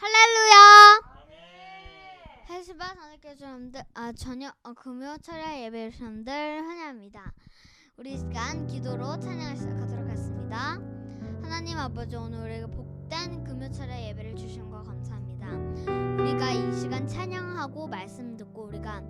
할렐루야. 헬스바 선택교 사람들 저녁 금요 철야 예배 사람들 환영합니다. 우리 시간 기도로 찬양을 시작하도록 하겠습니다. 하나님 아버지, 오늘 우리에게 복된 금요 철야 예배를 주신 거 감사합니다. 우리가 이 시간 찬양하고 말씀 듣고 우리가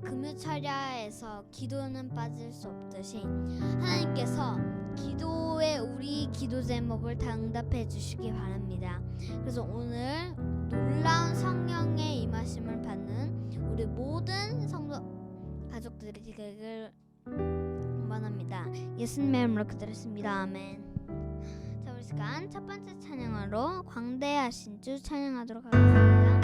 금요 철야에서 기도는 빠질 수 없듯이 하나님께서 기도에 우리 기도 제목을 다 응답해 주시기 바랍니다. 그래서 오늘 놀라운 성령의 임하심을 받는 우리 모든 성도 가족들이 되기를 원합니다. 예수님의 이름으로 기도했습니다. 아멘. 자, 우리 시간 첫 번째 찬양으로 광대하신 주 찬양하도록 하겠습니다.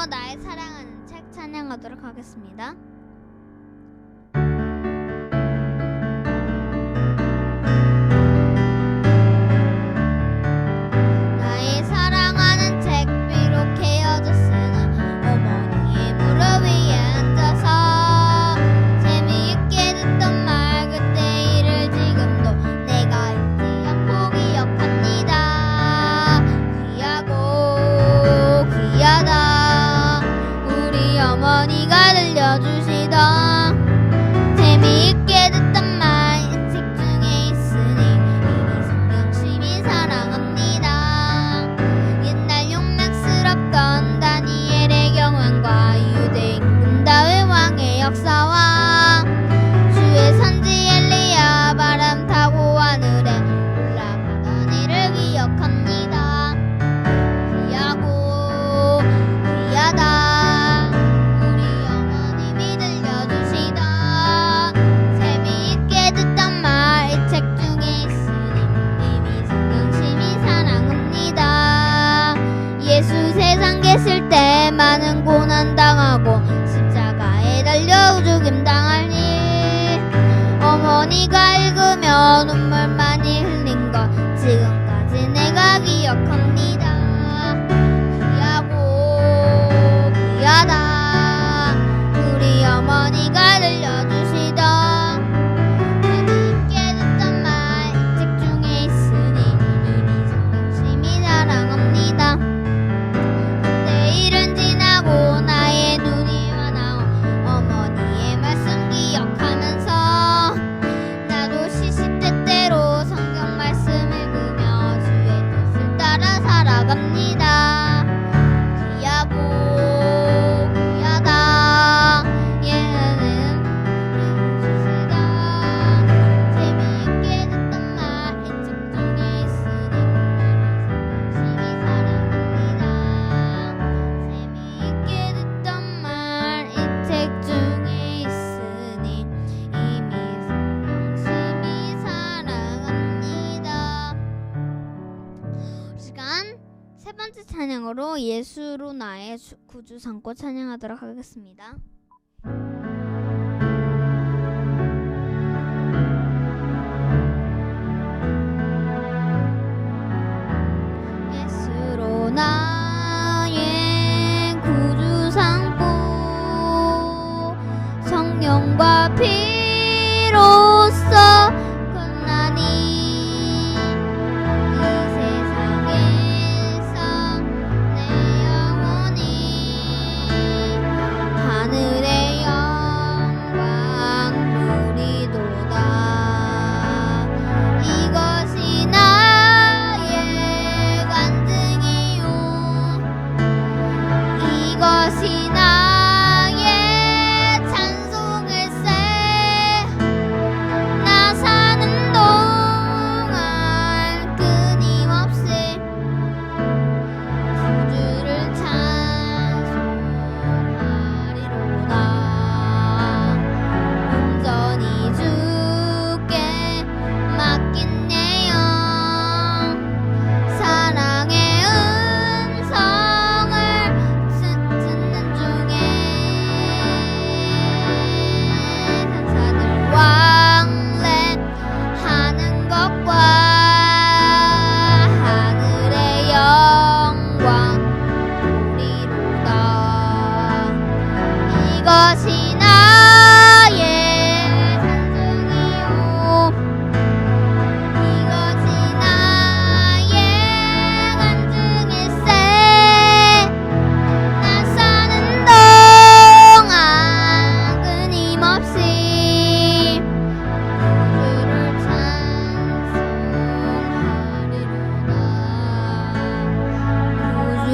나의 사랑하는 책 찬양하도록 하겠습니다. 나의 사랑하는 책, 비록 헤어졌으나 어머니의 무릎 위에 앉아서 재미있게 듣던 말 그때 일을 지금도 내가 잊지 않고 기억합니다. 귀하고 귀하다 어머니가 들려주시던 재미있게 듣던 말 이 책 중에 있으니 이미 성경심이 사랑합니다. 옛날 용맹스럽던 다니엘의 경험과 유대 임금 다윗 왕의 역사와 주의 선지 엘리야 바람 타고 하늘에 올라가던 일을 기억합니다. 귀하고 귀하다 많은 고난 당하고 십자가에 달려 죽임 당할 일 어머니가 읽으며 눈물 많이 흘린 것 지금까지 내가 기억합니다. 귀하고 귀하다 우리 어머니가 들려주시던 재미있게 듣던 말 이 책 중에 있으니 이미 성경심이 사랑합니다. 나의 눈이 환하오 어머니의 말씀 기억하면서 나도 시시때때로 성경 말씀 읽으며 주의 뜻을 따라 살아갑니다. 귀하고 귀하다 예는 주시다 재미있게 듣던 말 이 책 중에 있으니 열심히 사랑합니다. 세 번째 찬양으로 예수로 나의 구주 삼고 찬양하도록 하겠습니다. 예수로 나의 구주 삼고 성령과 피로써 끝나니 이 세상에서 내 영혼이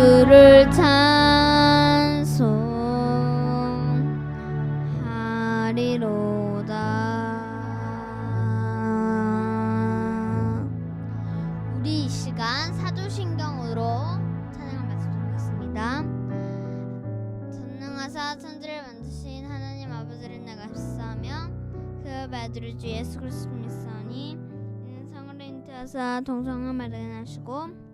주를 찬송하리로다. 우리 이 시간 사도신경으로 찬양을 마치겠습니다. 전능하사 천지를 만드신 하나님 아버지를 내가 합사하며 그의 아들 주 예수 그리스도 믿사오니 이는 성으로 잉태하사 동성을 마련하시고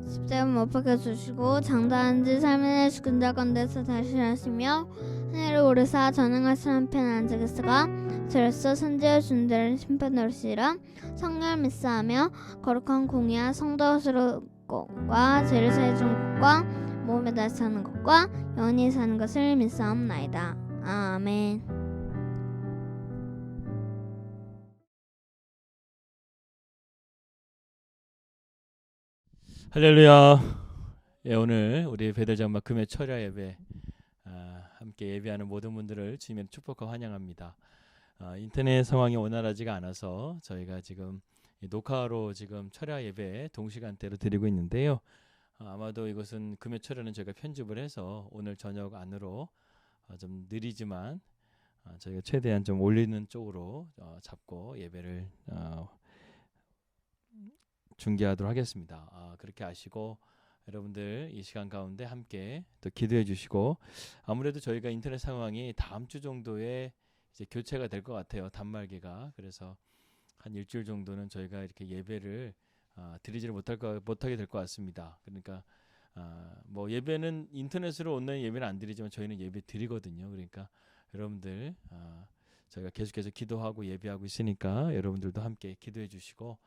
십자가 못 박혀 주시고 장다한 지 삶의 죽은 자 가운데서 다시 하시며 하늘을 오르사 전능하신 한편 앉아 계시가 저로서 선지와 준자를 심판하시리라. 성령을 믿사하며 거룩한 공의와 성도스러움과 죄를 사해 준 것과 몸에 다시 사는 것과 영원히 사는 것을 믿사옵나이다. 아멘. 할렐루야. 예, 오늘 우리 베들장막 금요 철야 예배 함께 예배하는 모든 분들을 주님의 축복과 환영합니다. 인터넷 상황이 원활하지가 않아서 저희가 지금 녹화로 지금 철야 예배 동시간대로 드리고 있는데요. 아마도 이것은 금요 철야는 저희가 편집을 해서 오늘 저녁 안으로 좀 느리지만 저희가 최대한 좀 올리는 쪽으로 잡고 예배를 중계하도록 하겠습니다. 그렇게 아시고 여러분들 이 시간 가운데 함께 또 기도해 주시고, 아무래도 저희가 인터넷 상황이 다음 주 정도에 이제 교체가 될 것 같아요. 단말기가. 그래서 한 일주일 정도는 저희가 이렇게 예배를 드리지를 못하게 될 것 같습니다. 그러니까 뭐 예배는 인터넷으로 온라인 예배는 안 드리지만 저희는 예배 드리거든요. 그러니까 여러분들 저희가 계속해서 기도하고 예배하고 있으니까 여러분들도 함께 기도해 주시고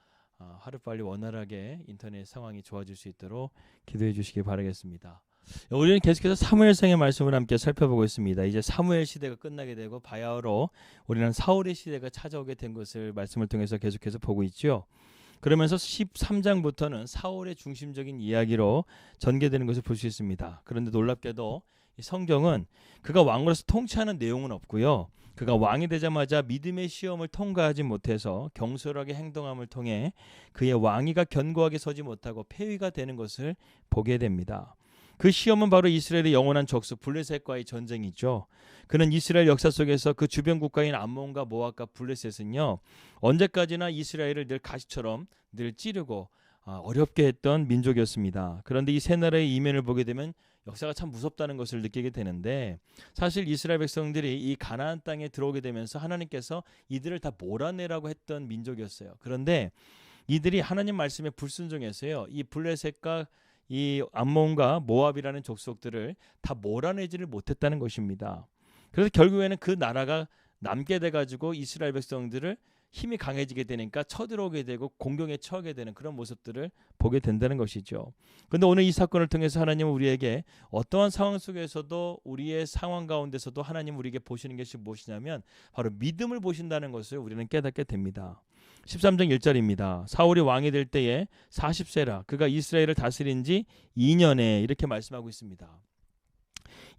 하루빨리 원활하게 인터넷 상황이 좋아질 수 있도록 기도해 주시기 바라겠습니다. 우리는 계속해서 사무엘상의 말씀을 함께 살펴보고 있습니다. 이제 사무엘 시대가 끝나게 되고 바야흐로 우리는 사울의 시대가 찾아오게 된 것을 말씀을 통해서 계속해서 보고 있죠. 그러면서 13장부터는 사울의 중심적인 이야기로 전개되는 것을 볼 수 있습니다. 그런데 놀랍게도 이 성경은 그가 왕으로서 통치하는 내용은 없고요. 그가 왕이 되자마자 믿음의 시험을 통과하지 못해서 경솔하게 행동함을 통해 그의 왕위가 견고하게 서지 못하고 폐위가 되는 것을 보게 됩니다. 그 시험은 바로 이스라엘의 영원한 적수 블레셋과의 전쟁이죠. 그는 이스라엘 역사 속에서 그 주변 국가인 암몬과 모압과 블레셋은요, 언제까지나 이스라엘을 늘 가시처럼 늘 찌르고 어렵게 했던 민족이었습니다. 그런데 이 세 나라의 이면을 보게 되면 역사가 참 무섭다는 것을 느끼게 되는데, 사실 이스라엘 백성들이 이 가나안 땅에 들어오게 되면서 하나님께서 이들을 다 몰아내라고 했던 민족이었어요. 그런데 이들이 하나님 말씀에 불순종해서요, 이 블레셋과 이 암몬과 모압이라는 족속들을 다 몰아내지를 못했다는 것입니다. 그래서 결국에는 그 나라가 남게 돼가지고 이스라엘 백성들을 힘이 강해지게 되니까 쳐들어오게 되고 공경에 처하게 되는 그런 모습들을 보게 된다는 것이죠. 그런데 오늘 이 사건을 통해서 하나님은 우리에게 어떠한 상황 속에서도 우리의 상황 가운데서도 하나님 우리에게 보시는 것이 무엇이냐면 바로 믿음을 보신다는 것을 우리는 깨닫게 됩니다. 13장 1절입니다. 사울이 왕이 될 때에 40세라 그가 이스라엘을 다스린 지 2년에 이렇게 말씀하고 있습니다.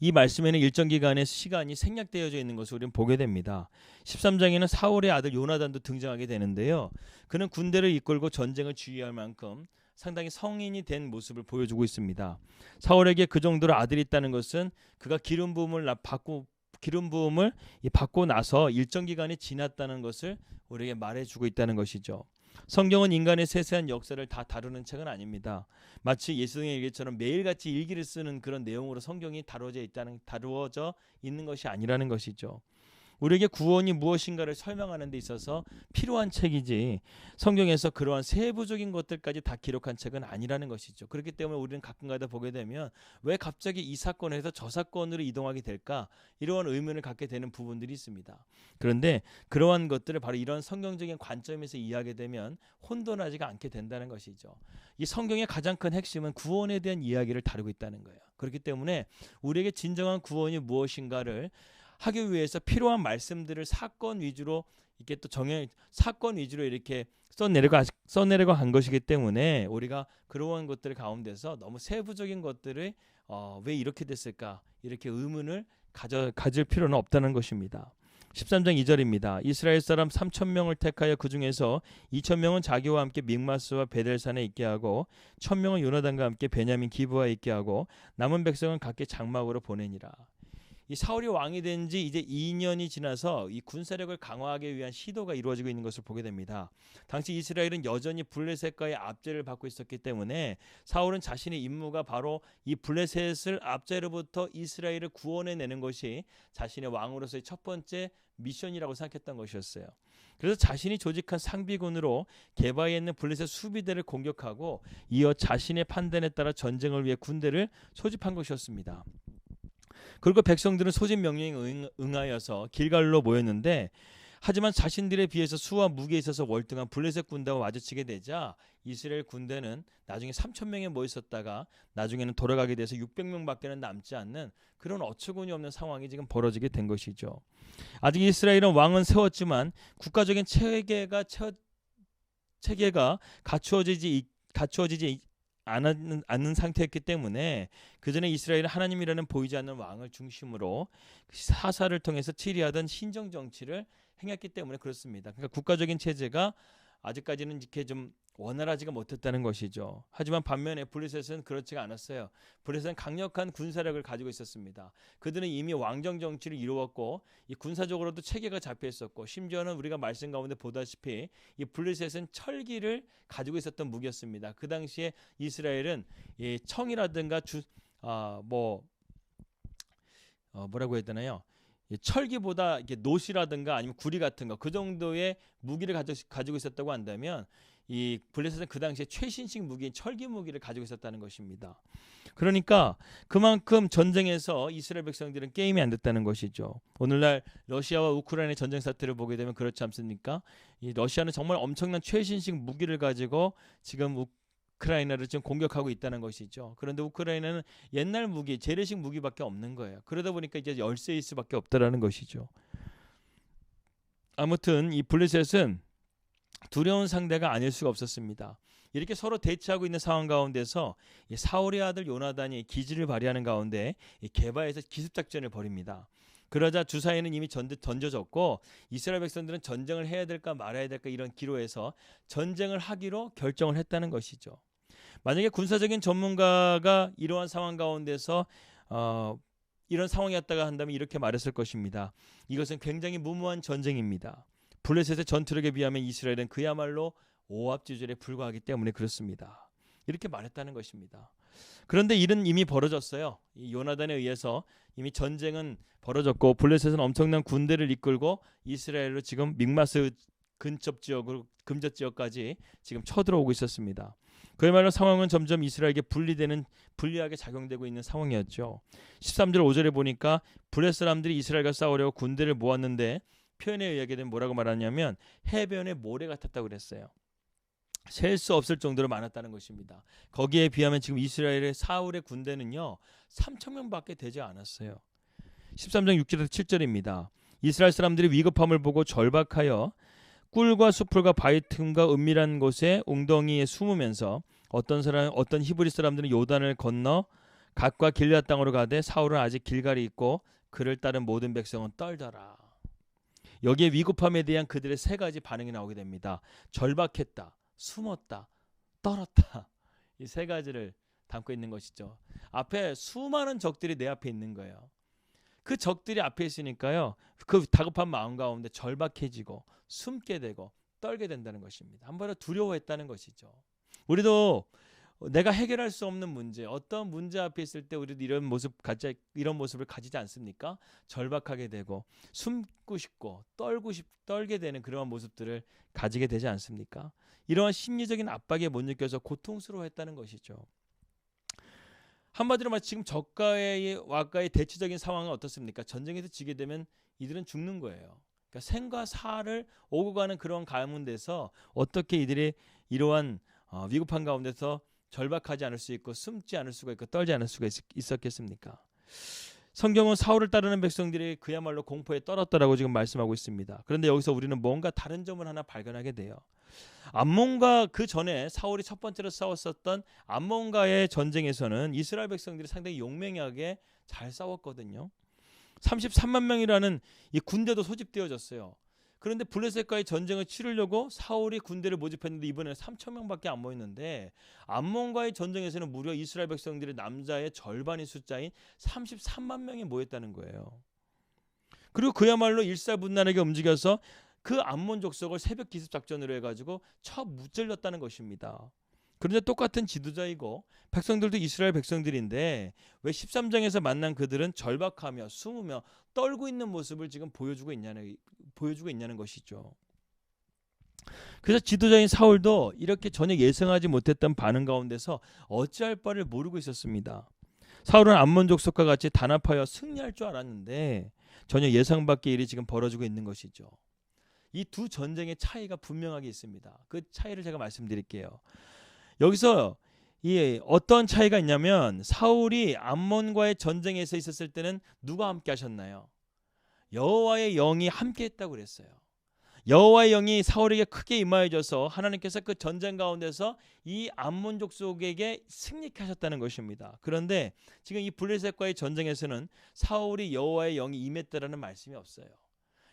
이 말씀에는 일정 기간의 시간이 생략되어져 있는 것을 우리는 보게 됩니다. 13장에는 사울의 아들 요나단도 등장하게 되는데요. 그는 군대를 이끌고 전쟁을 지휘할 만큼 상당히 성인이 된 모습을 보여주고 있습니다. 사울에게 그 정도로 아들이 있다는 것은 그가 기름 부음을 받고 나서 일정 기간이 지났다는 것을 우리에게 말해주고 있다는 것이죠. 성경은 인간의 세세한 역사를 다 다루는 책은 아닙니다. 마치 예수님의 일기처럼 매일같이 일기를 쓰는 그런 내용으로 성경이 다루어져 있는 것이 아니라는 것이죠. 우리에게 구원이 무엇인가를 설명하는 데 있어서 필요한 책이지 성경에서 그러한 세부적인 것들까지 다 기록한 책은 아니라는 것이죠. 그렇기 때문에 우리는 가끔가다 보게 되면 왜 갑자기 이 사건에서 저 사건으로 이동하게 될까? 이러한 의문을 갖게 되는 부분들이 있습니다. 그런데 그러한 것들을 바로 이런 성경적인 관점에서 이해하게 되면 혼돈하지가 않게 된다는 것이죠. 이 성경의 가장 큰 핵심은 구원에 대한 이야기를 다루고 있다는 거예요. 그렇기 때문에 우리에게 진정한 구원이 무엇인가를 하기 위해서 필요한 말씀들을 사건 위주로 이렇게 또 사건 위주로 이렇게 써내려고 한 것이기 때문에 우리가 그러한 것들 가운데서 너무 세부적인 것들을 왜 이렇게 됐을까 이렇게 의문을 가질 필요는 없다는 것입니다. 13장 2절입니다. 이스라엘 사람 3,000명을 택하여 그 중에서 2,000명은 자기와 함께 믹마스와 베델산에 있게 하고 1,000명은 요나단과 함께 베냐민 기브아에 있게 하고 남은 백성은 각기 장막으로 보내니라. 이 사울이 왕이 된 지 이제 2년이 지나서 이 군사력을 강화하기 위한 시도가 이루어지고 있는 것을 보게 됩니다. 당시 이스라엘은 여전히 블레셋과의 압제를 받고 있었기 때문에 사울은 자신의 임무가 바로 이 블레셋을 압제로부터 이스라엘을 구원해내는 것이 자신의 왕으로서의 첫 번째 미션이라고 생각했던 것이었어요. 그래서 자신이 조직한 상비군으로 게바에 있는 블레셋 수비대를 공격하고 이어 자신의 판단에 따라 전쟁을 위해 군대를 소집한 것이었습니다. 그리고 백성들은 소집 명령에 응하여서 길갈로 모였는데 하지만 자신들에 비해서 수와 무기에 있어서 월등한 블레셋 군대와 마주치게 되자 이스라엘 군대는 나중에 3,000명에 모였었다가 나중에는 돌아가게 돼서 600명밖에는 남지 않는 그런 어처구니 없는 상황이 지금 벌어지게 된 것이죠. 아직 이스라엘은 왕은 세웠지만 국가적인 체계가 갖추어지지 않는 상태였기 때문에 그 전에 이스라엘은 하나님이라는 보이지 않는 왕을 중심으로 사사를 통해서 치리하던 신정 정치를 행했기 때문에 그렇습니다. 그러니까 국가적인 체제가 아직까지는 이렇게 좀 원활하지가 못했다는 것이죠. 하지만 반면에 블레셋은 그렇지가 않았어요. 블레셋은 강력한 군사력을 가지고 있었습니다. 그들은 이미 왕정 정치를 이루었고 이 군사적으로도 체계가 잡혀 있었고 심지어는 우리가 말씀 가운데 보다시피 이 블레셋은 철기를 가지고 있었던 무기였습니다. 그 당시에 이스라엘은 이 청이라든가 뭐라고 해야 되나요? 철기보다 이렇게 노시라든가 아니면 구리 같은 거 그 정도의 무기를 가지고 있었다고 한다면 이 블레셋은 그 당시에 최신식 무기인 철기 무기를 가지고 있었다는 것입니다. 그러니까 그만큼 전쟁에서 이스라엘 백성들은 게임이 안 됐다는 것이죠. 오늘날 러시아와 우크라이나의 전쟁 사태를 보게 되면 그렇지 않습니까? 이 러시아는 정말 엄청난 최신식 무기를 가지고 지금 우크라이나를 지금 공격하고 있다는 것이죠. 그런데 우크라이나는 옛날 무기, 재래식 무기밖에 없는 거예요. 그러다 보니까 이제 열세일 수밖에 없다라는 것이죠. 아무튼 이 블레셋은 두려운 상대가 아닐 수가 없었습니다. 이렇게 서로 대치하고 있는 상황 가운데서 사울의 아들 요나단이 기지를 발휘하는 가운데 게바에서 기습작전을 벌입니다. 그러자 주사위는 이미 던져졌고 이스라엘 백성들은 전쟁을 해야 될까 말아야 될까 이런 기로에서 전쟁을 하기로 결정을 했다는 것이죠. 만약에 군사적인 전문가가 이러한 상황 가운데서 이런 상황이었다가 한다면 이렇게 말했을 것입니다. 이것은 굉장히 무모한 전쟁입니다. 블레셋의 전투력에 비하면 이스라엘은 그야말로 오합지졸에 불과하기 때문에 그렇습니다. 이렇게 말했다는 것입니다. 그런데 일은 이미 벌어졌어요. 이 요나단에 의해서 이미 전쟁은 벌어졌고 블레셋은 엄청난 군대를 이끌고 이스라엘로 지금 믹마스 근접 지역까지 지금 쳐들어오고 있었습니다. 그야말로 상황은 점점 이스라엘에게 불리하게 작용되고 있는 상황이었죠. 13절 5절에 보니까 블레셋 사람들이 이스라엘과 싸우려고 군대를 모았는데 표현에 의하게 되면 뭐라고 말하냐면 해변에 모래 같았다고 그랬어요. 셀 수 없을 정도로 많았다는 것입니다. 거기에 비하면 지금 이스라엘의 사울의 군대는요 3,000명밖에 되지 않았어요. 13장 6절에서 7절입니다. 이스라엘 사람들이 위급함을 보고 절박하여 꿀과 수풀과 바위 틈과 은밀한 곳에 웅덩이에 숨으면서 어떤 히브리 사람들은 요단을 건너 갓과 길앗 땅으로 가되 사울은 아직 길갈이 있고 그를 따른 모든 백성은 떨더라. 여기에 위급함에 대한 그들의 세 가지 반응이 나오게 됩니다. 절박했다, 숨었다, 떨었다. 이 세 가지를 담고 있는 것이죠. 앞에 수많은 적들이 내 앞에 있는 거예요. 그 적들이 앞에 있으니까요. 그 다급한 마음 가운데 절박해지고 숨게 되고 떨게 된다는 것입니다. 한번은 두려워했다는 것이죠. 우리도 내가 해결할 수 없는 문제, 어떤 문제 앞에 있을 때 우리도 이런 모습을 가지지 않습니까? 절박하게 되고 숨고 싶고 떨게 되는 그런 모습들을 가지게 되지 않습니까? 이러한 심리적인 압박에 못 느껴서 고통스러워했다는 것이죠. 한마디로 말해 지금 적과의 대치적인 상황은 어떻습니까? 전쟁에서 지게 되면 이들은 죽는 거예요. 그러니까 생과 사를 오고 가는 그런 가운데서 어떻게 이들이 이러한 위급한 가운데서 절박하지 않을 수 있고 숨지 않을 수가 있고 떨지 않을 수가 있었겠습니까? 성경은 사울을 따르는 백성들이 그야말로 공포에 떨었다라고 지금 말씀하고 있습니다. 그런데 여기서 우리는 뭔가 다른 점을 하나 발견하게 돼요. 암몬과 그 전에 사울이 첫 번째로 싸웠었던 암몬과의 전쟁에서는 이스라엘 백성들이 상당히 용맹하게 잘 싸웠거든요. 33만 명이라는 이 군대도 소집되어졌어요. 그런데 블레셋과의 전쟁을 치르려고 사울이 군대를 모집했는데 이번에는 3천 명밖에 안 모였는데 암몬과의 전쟁에서는 무려 이스라엘 백성들의 남자의 절반의 숫자인 33만 명이 모였다는 거예요. 그리고 그야말로 일사분란하게 움직여서 그 암몬 족속을 새벽 기습 작전으로 해가지고 쳐 무찔렀다는 것입니다. 그런데 똑같은 지도자이고 백성들도 이스라엘 백성들인데 왜 13장에서 만난 그들은 절박하며 숨으며 떨고 있는 모습을 지금 보여주고 있냐는 것이죠. 그래서 지도자인 사울도 이렇게 전혀 예상하지 못했던 반응 가운데서 어찌할 바를 모르고 있었습니다. 사울은 암몬 족속과 같이 단합하여 승리할 줄 알았는데 전혀 예상 밖의 일이 지금 벌어지고 있는 것이죠. 이 두 전쟁의 차이가 분명하게 있습니다. 그 차이를 제가 말씀드릴게요. 여기서 어떤 차이가 있냐면 사울이 암몬과의 전쟁에서 있었을 때는 누가 함께 하셨나요? 여호와의 영이 함께 했다고 그랬어요. 여호와의 영이 사울에게 크게 임하여져서 하나님께서 그 전쟁 가운데서 이 암몬 족속에게 승리케 하셨다는 것입니다. 그런데 지금 이 블레셋과의 전쟁에서는 사울이 여호와의 영이 임했다라는 말씀이 없어요.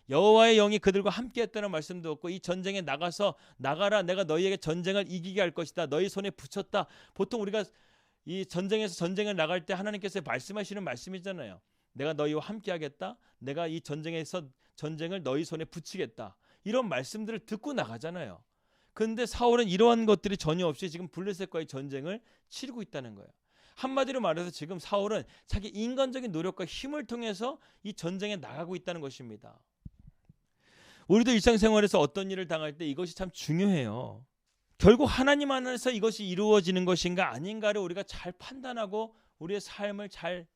여호와의 영이 그들과 함께 했다는 말씀도 없고 이 전쟁에 나가라 내가 너희에게 전쟁을 이기게 할 것이다. 너희 손에 붙였다. 보통 우리가 이 전쟁을 나갈 때 하나님께서 말씀하시는 말씀이잖아요. 내가 너희와 함께 하겠다. 내가 이 전쟁을 너희 손에 붙이겠다. 이런 말씀들을 듣고 나가잖아요. 그런데 사울은 이러한 것들이 전혀 없이 지금 블레셋과의 전쟁을 치르고 있다는 거예요. 한마디로 말해서 지금 사울은 자기 인간적인 노력과 힘을 통해서 이 전쟁에 나가고 있다는 것입니다. 우리도 일상생활에서 어떤 일을 당할 때 이것이 참 중요해요. 결국 하나님 안에서 이것이 이루어지는 것인가 아닌가를 우리가 잘 판단하고 우리의 삶을 잘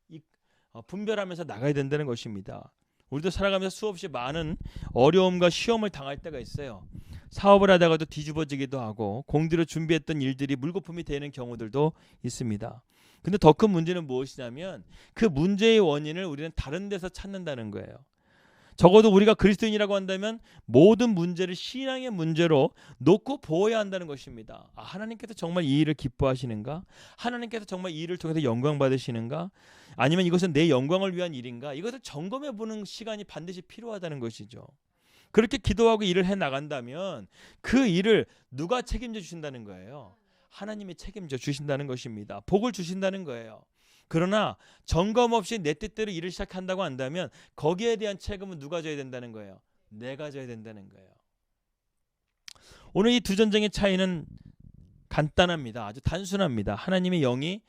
분별하면서 나가야 된다는 것입니다. 우리도 살아가면서 수없이 많은 어려움과 시험을 당할 때가 있어요. 사업을 하다가도 뒤집어지기도 하고 공들여 준비했던 일들이 물거품이 되는 경우들도 있습니다. 근데 더 큰 문제는 무엇이냐면 그 문제의 원인을 우리는 다른 데서 찾는다는 거예요. 적어도 우리가 그리스도인이라고 한다면 모든 문제를 신앙의 문제로 놓고 보아야 한다는 것입니다. 하나님께서 정말 이 일을 기뻐하시는가? 하나님께서 정말 이 일을 통해서 영광 받으시는가? 아니면 이것은 내 영광을 위한 일인가? 이것을 점검해 보는 시간이 반드시 필요하다는 것이죠. 그렇게 기도하고 일을 해 나간다면 그 일을 누가 책임져 주신다는 거예요? 하나님이 책임져 주신다는 것입니다. 복을 주신다는 거예요. 그러나 점검 없이 내 뜻대로 일을 시작한다고 한다면 거기에 대한 책임은 누가 져야 된다는 거예요? 내가 져야 된다는 거예요. 오늘 이 두 전쟁의 차이는 간단합니다. 아주 단순합니다. 하나님의 영이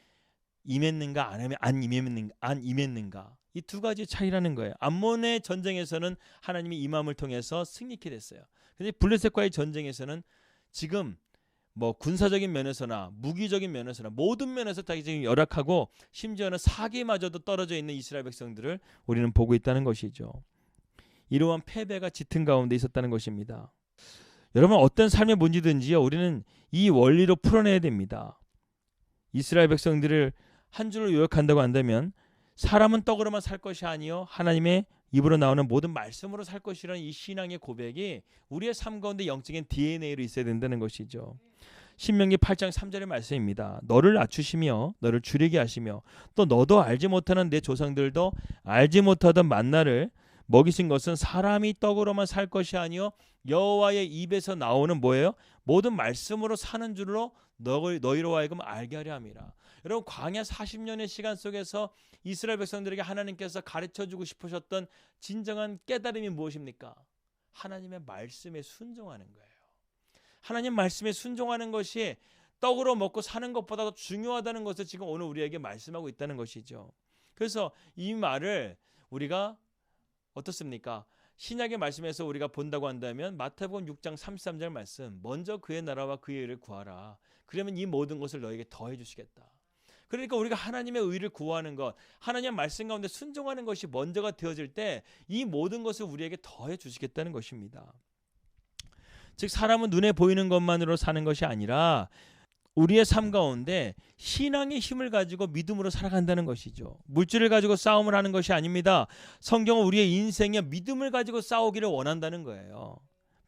임했는가 안 임했는가 이 두 가지 차이라는 거예요. 암몬의 전쟁에서는 하나님이 임함을 통해서 승리케 됐어요. 그런데 블레셋과의 전쟁에서는 지금 군사적인 면에서나 무기적인 면에서나 모든 면에서 다 지금 열악하고 심지어는 사기마저도 떨어져 있는 이스라엘 백성들을 우리는 보고 있다는 것이죠. 이러한 패배가 짙은 가운데 있었다는 것입니다. 여러분 어떤 삶의 문제든지요 우리는 이 원리로 풀어내야 됩니다. 이스라엘 백성들을 한 줄로 요약한다고 한다면 사람은 떡으로만 살 것이 아니요 하나님의 입으로 나오는 모든 말씀으로 살 것이라는 이 신앙의 고백이 우리의 삶 가운데 영적인 DNA로 있어야 된다는 것이죠. 신명기 8장 3절의 말씀입니다. 너를 낮추시며 너를 줄이게 하시며 또 너도 알지 못하는 내 조상들도 알지 못하던 만나를 먹이신 것은 사람이 떡으로만 살 것이 아니요 여호와의 입에서 나오는 뭐예요? 모든 말씀으로 사는 줄로 너희로 하여금 알게 하려 함이라. 여러분 광야 40년의 시간 속에서 이스라엘 백성들에게 하나님께서 가르쳐주고 싶으셨던 진정한 깨달음이 무엇입니까? 하나님의 말씀에 순종하는 거예요. 하나님 말씀에 순종하는 것이 떡으로 먹고 사는 것보다도 중요하다는 것을 지금 오늘 우리에게 말씀하고 있다는 것이죠. 그래서 이 말을 우리가 어떻습니까? 신약의 말씀에서 우리가 본다고 한다면 마태복음 6장 33절 말씀 먼저 그의 나라와 그의 의를 구하라. 그러면 이 모든 것을 너에게 더해 주시겠다. 그러니까 우리가 하나님의 의를 구하는 것, 하나님의 말씀 가운데 순종하는 것이 먼저가 되어질 때 이 모든 것을 우리에게 더해 주시겠다는 것입니다. 즉 사람은 눈에 보이는 것만으로 사는 것이 아니라 우리의 삶 가운데 신앙의 힘을 가지고 믿음으로 살아간다는 것이죠. 물질을 가지고 싸움을 하는 것이 아닙니다. 성경은 우리의 인생에 믿음을 가지고 싸우기를 원한다는 거예요.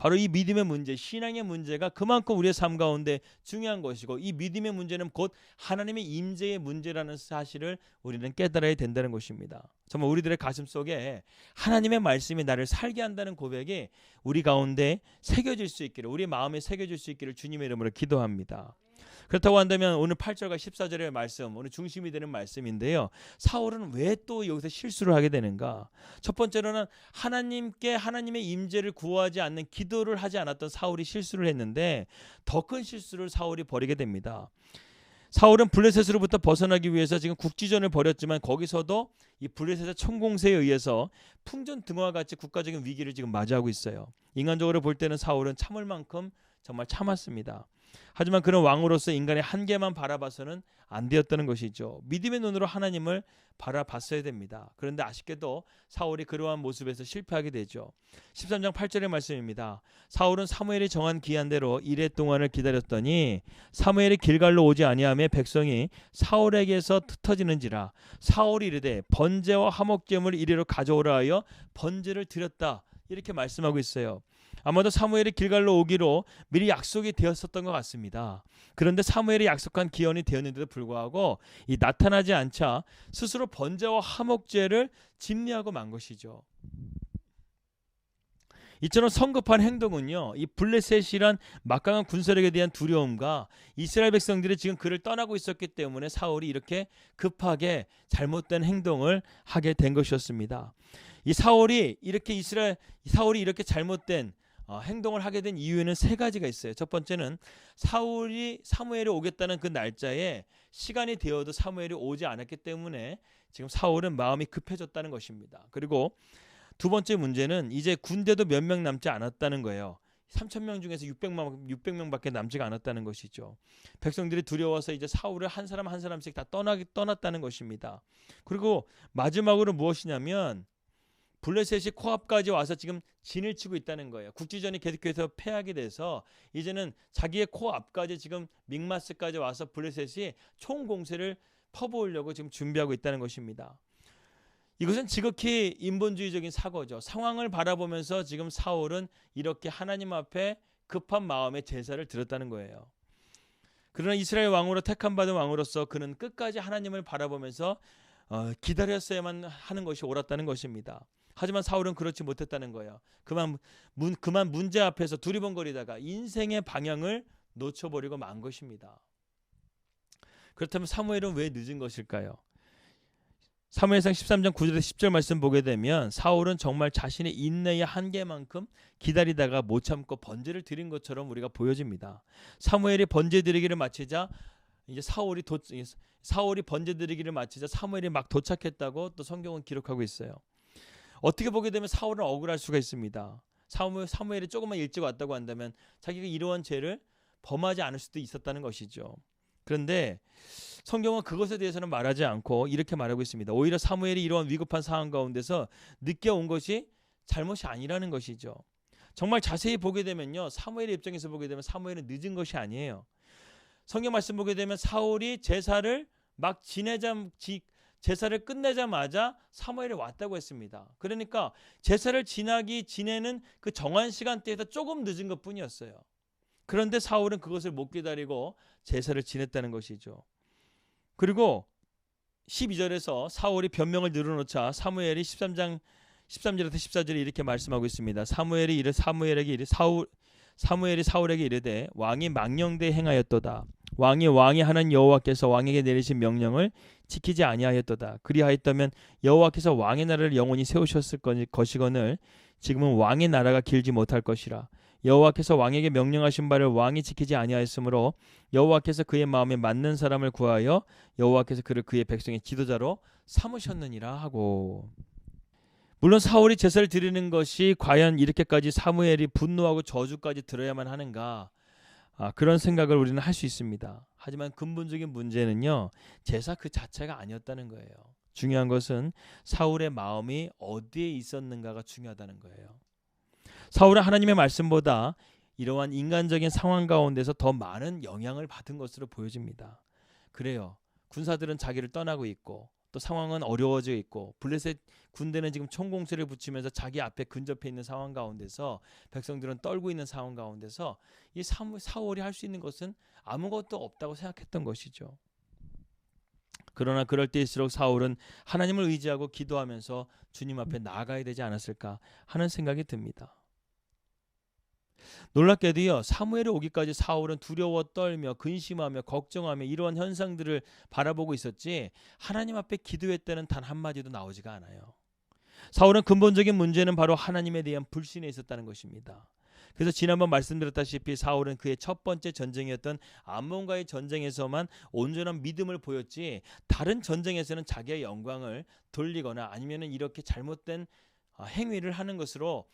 바로 이 믿음의 문제, 신앙의 문제가 그만큼 우리의 삶 가운데 중요한 것이고, 이 믿음의 문제는 곧 하나님의 임재의 문제라는 사실을 우리는 깨달아야 된다는 것입니다. 정말 우리들의 가슴 속에 하나님의 말씀이 나를 살게 한다는 고백이 우리 가운데 새겨질 수 있기를, 우리 마음에 새겨질 수 있기를 주님의 이름으로 기도합니다. 그렇다고 한다면 오늘 8절과 14절의 말씀, 오늘 중심이 되는 말씀인데요. 사울은 왜 또 여기서 실수를 하게 되는가? 첫 번째로는 하나님께 하나님의 임재를 구하지 않는 기도를 하지 않았던 사울이 실수를 했는데, 더 큰 실수를 사울이 벌이게 됩니다. 사울은 블레셋으로부터 벗어나기 위해서 지금 국지전을 벌였지만, 거기서도 이 블레셋의 총공세에 의해서 풍전등화와 같이 국가적인 위기를 지금 맞이하고 있어요. 인간적으로 볼 때는 사울은 참을 만큼 정말 참았습니다. 하지만 그런 왕으로서 인간의 한계만 바라봐서는 안 되었다는 것이죠. 믿음의 눈으로 하나님을 바라봤어야 됩니다. 그런데 아쉽게도 사울이 그러한 모습에서 실패하게 되죠. 13장 8절의 말씀입니다. 사울은 사무엘이 정한 기한대로 이레 동안을 기다렸더니 사무엘이 길갈로 오지 아니하며 백성이 사울에게서 흩어지는지라. 사울이 이르되 번제와 화목제물을 이리로 가져오라 하여 번제를 드렸다. 이렇게 말씀하고 있어요. 아마도 사무엘이 길갈로 오기로 미리 약속이 되었었던 것 같습니다. 그런데 사무엘이 약속한 기한이 되었는데도 불구하고 이 나타나지 않자 스스로 번제와 화목제를 집례하고 만 것이죠. 이처럼 성급한 행동은요, 이 블레셋이란 막강한 군사력에 대한 두려움과 이스라엘 백성들이 지금 그를 떠나고 있었기 때문에 사울이 이렇게 급하게 잘못된 행동을 하게 된 것이었습니다. 이 사울이 이렇게 잘못된 행동을 하게 된 이유에는 세 가지가 있어요. 첫 번째는 사울이 사무엘이 오겠다는 그 날짜에 시간이 되어도 사무엘이 오지 않았기 때문에 지금 사울은 마음이 급해졌다는 것입니다. 그리고 두 번째 문제는 이제 군대도 몇 명 남지 않았다는 거예요. 3,000명 중에서 600명밖에 남지가 않았다는 것이죠. 백성들이 두려워서 이제 사울을 한 사람 한 사람씩 다 떠났다는 것입니다. 그리고 마지막으로 무엇이냐면 블레셋이 코앞까지 와서 지금 진을 치고 있다는 거예요. 국지전이 계속해서 패하게 돼서 이제는 자기의 코앞까지 지금 믹마스까지 와서 블레셋이 총공세를 퍼부으려고 지금 준비하고 있다는 것입니다. 이것은 지극히 인본주의적인 사고죠. 상황을 바라보면서 지금 사울은 이렇게 하나님 앞에 급한 마음에 제사를 드렸다는 거예요. 그러나 이스라엘 왕으로 택함 받은 왕으로서 그는 끝까지 하나님을 바라보면서 기다렸어야만 하는 것이 옳았다는 것입니다. 하지만 사울은 그렇지 못했다는 거예요. 그만 문제 앞에서 두리번거리다가 인생의 방향을 놓쳐버리고 만 것입니다. 그렇다면 사무엘은 왜 늦은 것일까요? 사무엘상 13장 9절에서 10절 말씀 보게 되면 사울은 정말 자신의 인내의 한계만큼 기다리다가 못 참고 번제를 드린 것처럼 우리가 보여집니다. 사무엘이 번제 드리기를 마치자 이제 사울이 번제 드리기를 마치자 사무엘이 막 도착했다고 또 성경은 기록하고 있어요. 어떻게 보게 되면 사울은 억울할 수가 있습니다. 사무엘이 조금만 일찍 왔다고 한다면 자기가 이러한 죄를 범하지 않을 수도 있었다는 것이죠. 그런데 성경은 그것에 대해서는 말하지 않고 이렇게 말하고 있습니다. 오히려 사무엘이 이러한 위급한 상황 가운데서 늦게 온 것이 잘못이 아니라는 것이죠. 정말 자세히 보게 되면요, 사무엘의 입장에서 보게 되면 사무엘은 늦은 것이 아니에요. 성경 말씀 보게 되면 사울이 제사를 끝내자마자 사무엘이 왔다고 했습니다. 그러니까 제사를 지내는 그 정한 시간대에서 조금 늦은 것뿐이었어요. 그런데 사울은 그것을 못 기다리고 제사를 지냈다는 것이죠. 그리고 12절에서 사울이 변명을 늘어놓자 사무엘이 13절에서 14절에 이렇게 말씀하고 있습니다. 사무엘이 사울에게 이르되 왕이 망령되이 행하였도다. 왕이 하는 여호와께서 왕에게 내리신 명령을 지키지 아니하였도다. 그리하였다면 여호와께서 왕의 나라를 영원히 세우셨을 것이거늘 지금은 왕의 나라가 길지 못할 것이라. 여호와께서 왕에게 명령하신 바를 왕이 지키지 아니하였으므로 여호와께서 그의 마음에 맞는 사람을 구하여 여호와께서 그를 그의 백성의 지도자로 삼으셨느니라 하고. 물론 사울이 제사를 드리는 것이 과연 이렇게까지 사무엘이 분노하고 저주까지 들어야만 하는가, 그런 생각을 우리는 할 수 있습니다. 하지만 근본적인 문제는요, 제사 그 자체가 아니었다는 거예요. 중요한 것은 사울의 마음이 어디에 있었는가가 중요하다는 거예요. 사울은 하나님의 말씀보다 이러한 인간적인 상황 가운데서 더 많은 영향을 받은 것으로 보여집니다. 그래요. 군사들은 자기를 떠나고 있고 또 상황은 어려워져 있고 블레셋 군대는 지금 총공세를 붙이면서 자기 앞에 근접해 있는 상황 가운데서 백성들은 떨고 있는 상황 가운데서 이 사울이 할 수 있는 것은 아무것도 없다고 생각했던 것이죠. 그러나 그럴 때일수록 사울은 하나님을 의지하고 기도하면서 주님 앞에 나아가야 되지 않았을까 하는 생각이 듭니다. 놀랍게도요, 사무엘이 오기까지 사울은 두려워 떨며 근심하며 걱정하며 이러한 현상들을 바라보고 있었지 하나님 앞에 기도했다는 단 한마디도 나오지가 않아요. 사울은 근본적인 문제는 바로 하나님에 대한 불신에 있었다는 것입니다. 그래서 지난번 말씀드렸다시피 사울은 그의 첫 번째 전쟁이었던 암몬과의 전쟁에서만 온전한 믿음을 보였지 다른 전쟁에서는 자기의 영광을 돌리거나 아니면 이렇게 잘못된 행위를 하는 것으로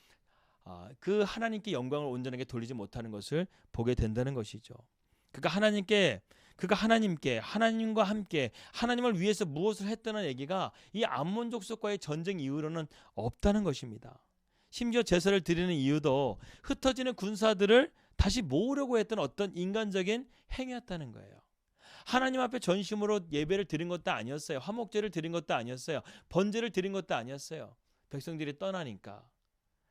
그 하나님께 영광을 온전하게 돌리지 못하는 것을 보게 된다는 것이죠. 그러니까 하나님과 함께 하나님을 위해서 무엇을 했다는 얘기가 이 암몬 족속과의 전쟁 이후로는 없다는 것입니다. 심지어 제사를 드리는 이유도 흩어지는 군사들을 다시 모으려고 했던 어떤 인간적인 행위였다는 거예요. 하나님 앞에 전심으로 예배를 드린 것도 아니었어요. 화목제를 드린 것도 아니었어요. 번제를 드린 것도 아니었어요. 백성들이 떠나니까,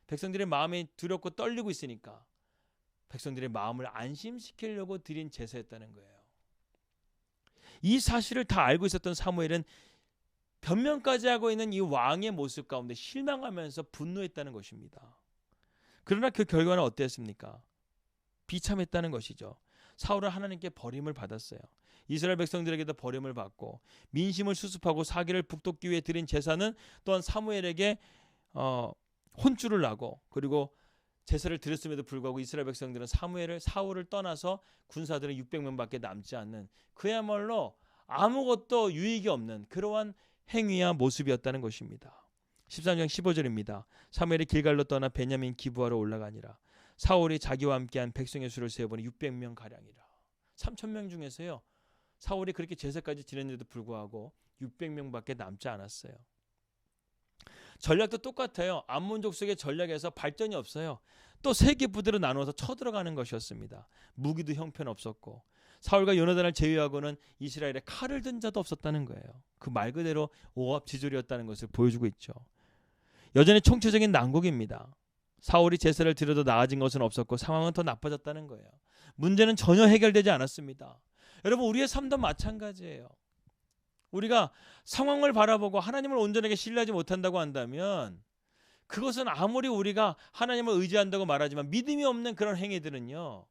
백성들의 마음이 두렵고 떨리고 있으니까 백성들의 마음을 안심시키려고 드린 제사였다는 거예요. 이 사실을 다 알고 있었던 사무엘은 변명까지 하고 있는 이 왕의 모습 가운데 실망하면서 분노했다는 것입니다. 그러나 그 결과는 어땠습니까? 비참했다는 것이죠. 사울은 하나님께 버림을 받았어요. 이스라엘 백성들에게도 버림을 받고 민심을 수습하고 사기를 북돋기 위해 드린 제사는 또한 사무엘에게 혼쭐을 나고, 그리고 제사를 드렸음에도 불구하고 이스라엘 백성들은 사울을 떠나서 군사들은 600명밖에 남지 않는 그야말로 아무것도 유익이 없는 그러한 행위와 모습이었다는 것입니다. 13장 15절입니다. 사무엘이 길갈로 떠나 베냐민 기브아로 올라가니라. 사울이 자기와 함께한 백성의 수를 세어보니 600명 가량이라. 3,000명 중에서요, 사울이 그렇게 제사까지 지냈는데도 불구하고 600명밖에 남지 않았어요. 전략도 똑같아요. 암몬 족속의 전략에서 발전이 없어요. 또 세 개 부대로 나누어서 쳐들어가는 것이었습니다. 무기도 형편없었고 사울과 요나단을 제외하고는 이스라엘에 칼을 든 자도 없었다는 거예요. 그 말 그대로 오합지졸이었다는 것을 보여주고 있죠. 여전히 총체적인 난국입니다. 사울이 제사를 드려도 나아진 것은 없었고 상황은 더 나빠졌다는 거예요. 문제는 전혀 해결되지 않았습니다. 여러분, 우리의 삶도 마찬가지예요. 우리가 상황을 바라보고 하나님을 온전하게 신뢰하지 못한다고 한다면 그것은 아무리 우리가 하나님을 의지한다고 말하지만 믿음이 없는 그런 행위들은요,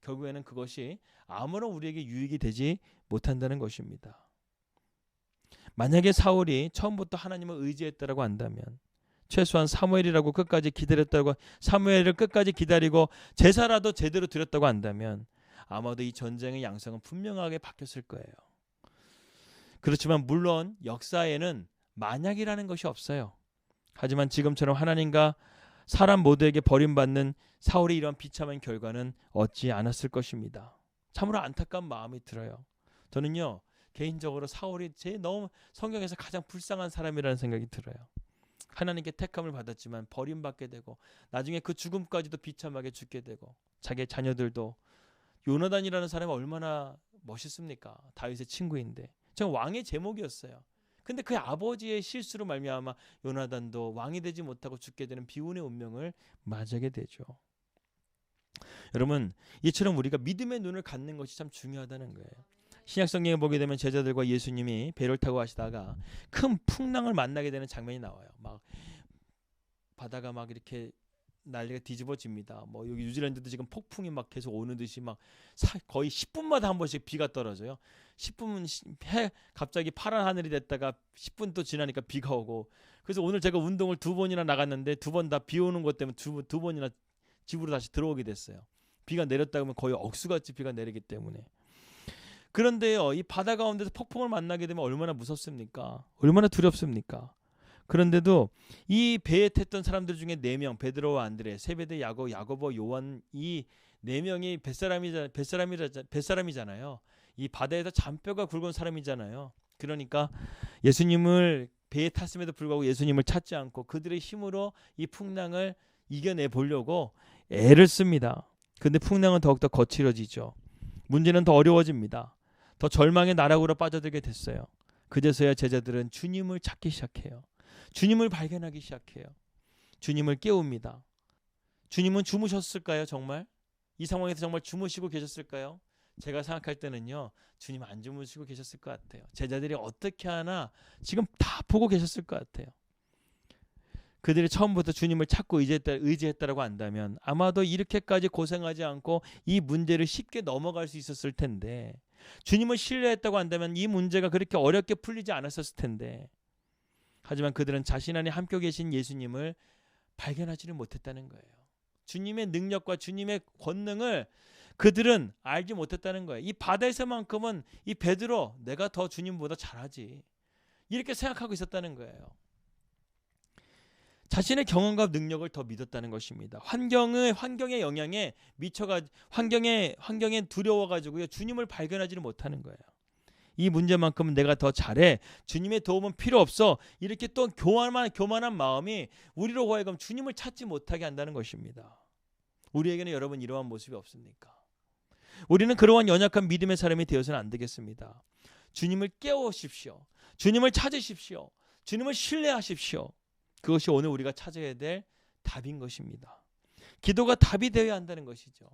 결국에는 그것이 아무런 우리에게 유익이 되지 못한다는 것입니다. 만약에 사울이 처음부터 하나님을 의지했다고 한다면, 최소한 사무엘이라고 끝까지 기다렸다고, 사무엘을 끝까지 기다리고 제사라도 제대로 드렸다고 한다면 아마도 이 전쟁의 양상은 분명하게 바뀌었을 거예요. 그렇지만 물론 역사에는 만약이라는 것이 없어요. 하지만 지금처럼 하나님과 사람 모두에게 버림받는 사울의 이런 비참한 결과는 얻지 않았을 것입니다. 참으로 안타까운 마음이 들어요. 저는요, 개인적으로 사울이 너무 성경에서 가장 불쌍한 사람이라는 생각이 들어요. 하나님께 택함을 받았지만 버림받게 되고 나중에 그 죽음까지도 비참하게 죽게 되고, 자기의 자녀들도, 요나단이라는 사람이 얼마나 멋있습니까? 다윗의 친구인데 저 왕의 제목이었어요. 근데 그 아버지의 실수로 말미암아 요나단도 왕이 되지 못하고 죽게 되는 비운의 운명을 맞게 되죠. 여러분, 이처럼 우리가 믿음의 눈을 갖는 것이 참 중요하다는 거예요. 신약성경에 보게 되면 제자들과 예수님이 배를 타고 가시다가 큰 풍랑을 만나게 되는 장면이 나와요. 막 바다가 막 이렇게 난리가 뒤집어집니다. 뭐 여기 뉴질랜드도 지금 폭풍이 막 계속 오는 듯이 막 거의 10분마다 한 번씩 비가 떨어져요. 10분 갑자기 파란 하늘이 됐다가 10분 또 지나니까 비가 오고. 그래서 오늘 제가 운동을 2번이나 나갔는데 2번 다 비 오는 것 때문에 두 번이나 집으로 다시 들어오게 됐어요. 비가 내렸다 그러면 거의 억수같이 비가 내리기 때문에. 그런데요, 이 바다 가운데서 폭풍을 만나게 되면 얼마나 무섭습니까? 얼마나 두렵습니까? 그런데도 이 배에 탔던 사람들 중에 4명, 베드로와 안드레, 세베대, 야고보, 요한, 이 4명이 뱃사람이잖아요. 이 바다에서 잔뼈가 굵은 사람이잖아요. 그러니까 예수님을 배에 탔음에도 불구하고 예수님을 찾지 않고 그들의 힘으로 이 풍랑을 이겨내 보려고 애를 씁니다. 그런데 풍랑은 더욱더 거칠어지죠. 문제는 더 어려워집니다. 더 절망의 나락으로 빠져들게 됐어요. 그제서야 제자들은 주님을 찾기 시작해요. 주님을 발견하기 시작해요. 주님을 깨웁니다. 주님은 주무셨을까요? 정말? 이 상황에서 정말 주무시고 계셨을까요? 제가 생각할 때는요, 주님 안 주무시고 계셨을 것 같아요. 제자들이 어떻게 하나 지금 다 보고 계셨을 것 같아요. 그들이 처음부터 주님을 찾고 의지했다라고 한다면 아마도 이렇게까지 고생하지 않고 이 문제를 쉽게 넘어갈 수 있었을 텐데, 주님을 신뢰했다고 한다면 이 문제가 그렇게 어렵게 풀리지 않았었을 텐데, 하지만 그들은 자신 안에 함께 계신 예수님을 발견하지를 못했다는 거예요. 주님의 능력과 주님의 권능을 그들은 알지 못했다는 거예요. 이 바다에서만큼은 이 베드로, 내가 더 주님보다 잘하지, 이렇게 생각하고 있었다는 거예요. 자신의 경험과 능력을 더 믿었다는 것입니다. 환경의 영향에 미쳐가 환경에 두려워가지고요, 주님을 발견하지를 못하는 거예요. 이 문제만큼은 내가 더 잘해, 주님의 도움은 필요 없어, 이렇게 또 교만한 마음이 우리로 하여금 주님을 찾지 못하게 한다는 것입니다. 우리에게는 여러분 이러한 모습이 없습니까? 우리는 그러한 연약한 믿음의 사람이 되어서는 안 되겠습니다. 주님을 깨우십시오. 주님을 찾으십시오. 주님을 신뢰하십시오. 그것이 오늘 우리가 찾아야 될 답인 것입니다. 기도가 답이 되어야 한다는 것이죠.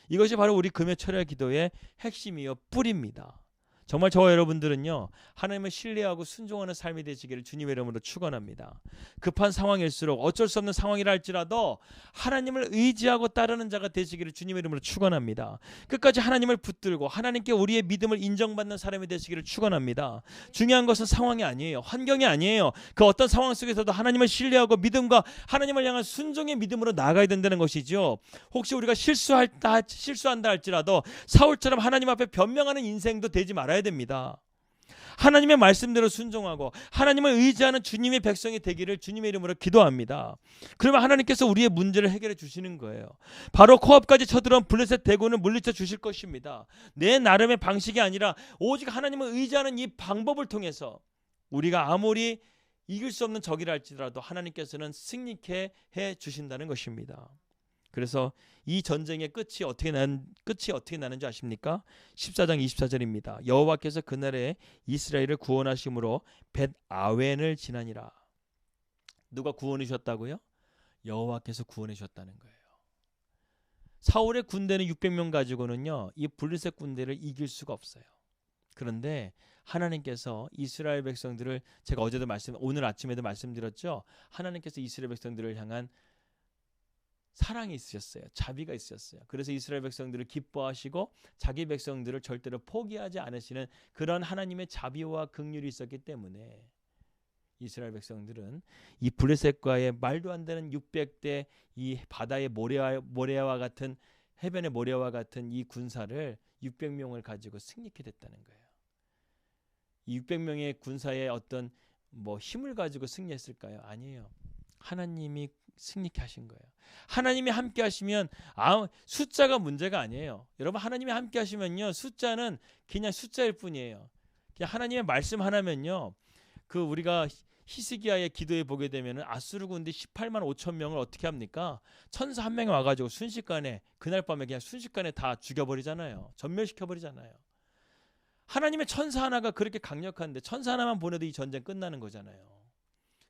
이것이 바로 우리 금요 철야 기도의 핵심이요 뿌리입니다. 정말 저와 여러분들은요, 하나님을 신뢰하고 순종하는 삶이 되시기를 주님의 이름으로 축원합니다. 급한 상황일수록, 어쩔 수 없는 상황이라 할지라도 하나님을 의지하고 따르는 자가 되시기를 주님의 이름으로 축원합니다. 끝까지 하나님을 붙들고 하나님께 우리의 믿음을 인정받는 사람이 되시기를 축원합니다. 중요한 것은 상황이 아니에요. 환경이 아니에요. 그 어떤 상황 속에서도 하나님을 신뢰하고 믿음과 하나님을 향한 순종의 믿음으로 나아가야 된다는 것이죠. 혹시 우리가 실수한다 할지라도 사울처럼 하나님 앞에 변명하는 인생도 되지 말아야 됩니다. 하나님의 말씀대로 순종하고 하나님을 의지하는 주님의 백성이 되기를 주님의 이름으로 기도합니다. 그러면 하나님께서 우리의 문제를 해결해 주시는 거예요. 바로 코앞까지 쳐들어온 블레셋 대군을 물리쳐 주실 것입니다. 내 나름의 방식이 아니라 오직 하나님을 의지하는 이 방법을 통해서 우리가 아무리 이길 수 없는 적이라 할지라도 하나님께서는 승리케 해 주신다는 것입니다. 그래서 이 전쟁의 끝이 어떻게 나는지 아십니까? 14장 24절입니다. 여호와께서 그날에 이스라엘을 구원하심으로 벳아웬을 지나니라. 누가 구원해 주셨다고요? 여호와께서 구원해 주셨다는 거예요. 사울의 군대는 600명 가지고는요, 이 블레셋 군대를 이길 수가 없어요. 그런데 하나님께서 이스라엘 백성들을, 제가 오늘 아침에도 말씀드렸죠. 하나님께서 이스라엘 백성들을 향한 사랑이 있으셨어요. 자비가 있으셨어요. 그래서 이스라엘 백성들을 기뻐하시고 자기 백성들을 절대로 포기하지 않으시는 그런 하나님의 자비와 긍휼이 있었기 때문에 이스라엘 백성들은 이 블레셋과의 말도 안 되는 600대 이 바다의 모래와 같은, 해변의 모래와 같은 이 군사를 600명을 가지고 승리케 됐다는 거예요. 이 600명의 군사의 어떤 힘을 가지고 승리했을까요? 아니에요. 하나님이 승리케 하신 거예요. 하나님이 함께 하시면 숫자가 문제가 아니에요. 여러분, 하나님이 함께 하시면요, 숫자는 그냥 숫자일 뿐이에요. 그냥 하나님의 말씀 하나면요, 우리가 히스기야의 기도에 보게 되면은 아수르 군대 18만 5천 명을 어떻게 합니까? 천사 한 명이 와가지고 순식간에, 그날 밤에 그냥 순식간에 다 죽여버리잖아요. 전멸시켜버리잖아요. 하나님의 천사 하나가 그렇게 강력한데 천사 하나만 보내도 이 전쟁 끝나는 거잖아요.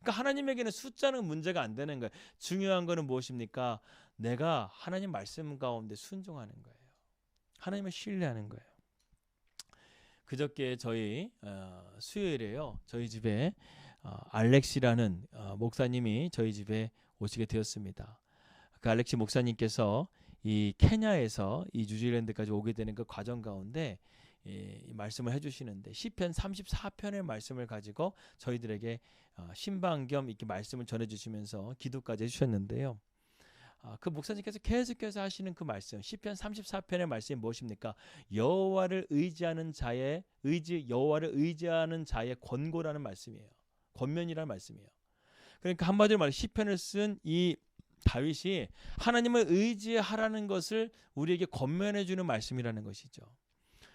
그러니까 하나님에게는 숫자는 문제가 안 되는 거예요. 중요한 거는 무엇입니까? 내가 하나님 말씀 가운데 순종하는 거예요. 하나님을 신뢰하는 거예요. 그저께 저희 수요일에요, 저희 집에 알렉시라는 목사님이 저희 집에 오시게 되었습니다. 그 알렉시 목사님께서 이 케냐에서 이 뉴질랜드까지 오게 되는 그 과정 가운데 이 말씀을 해주시는데, 시편 34편의 말씀을 가지고 저희들에게 신방 겸 이렇게 말씀을 전해주시면서 기도까지 해주셨는데요. 그 목사님께서 계속해서 하시는 그 말씀, 시편 34편의 말씀이 무엇입니까? 여호와를 의지하는 자의 권고라는 말씀이에요. 권면이라는 말씀이에요. 그러니까 한마디로 말해 시편을 쓴 이 다윗이 하나님을 의지하라는 것을 우리에게 권면해 주는 말씀이라는 것이죠.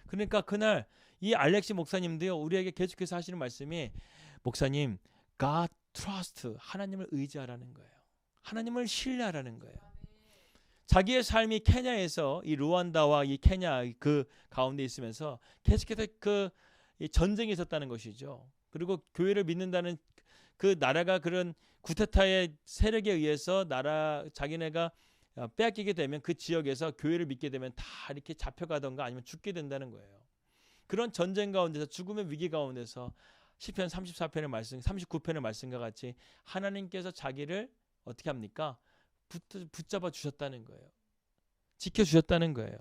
그러니까 그날 이 알렉시 목사님도요, 우리에게 계속해서 하시는 말씀이, 목사님, God trust, 하나님을 의지하라는 거예요. 하나님을 신뢰하라는 거예요. 자기의 삶이 케냐에서 이 루안다와 이 케냐 그 가운데 있으면서 계속해서 이 전쟁이 있었다는 것이죠. 그리고 교회를 믿는다는 그 나라가 그런 구테타의 세력에 의해서 자기네가 빼앗기게 되면 그 지역에서 교회를 믿게 되면 다 이렇게 잡혀가던가 아니면 죽게 된다는 거예요. 그런 전쟁 가운데서 죽음의 위기 가운데서 시편 34편의 말씀, 39편의 말씀과 같이 하나님께서 자기를 어떻게 합니까? 붙잡아 주셨다는 거예요. 지켜주셨다는 거예요.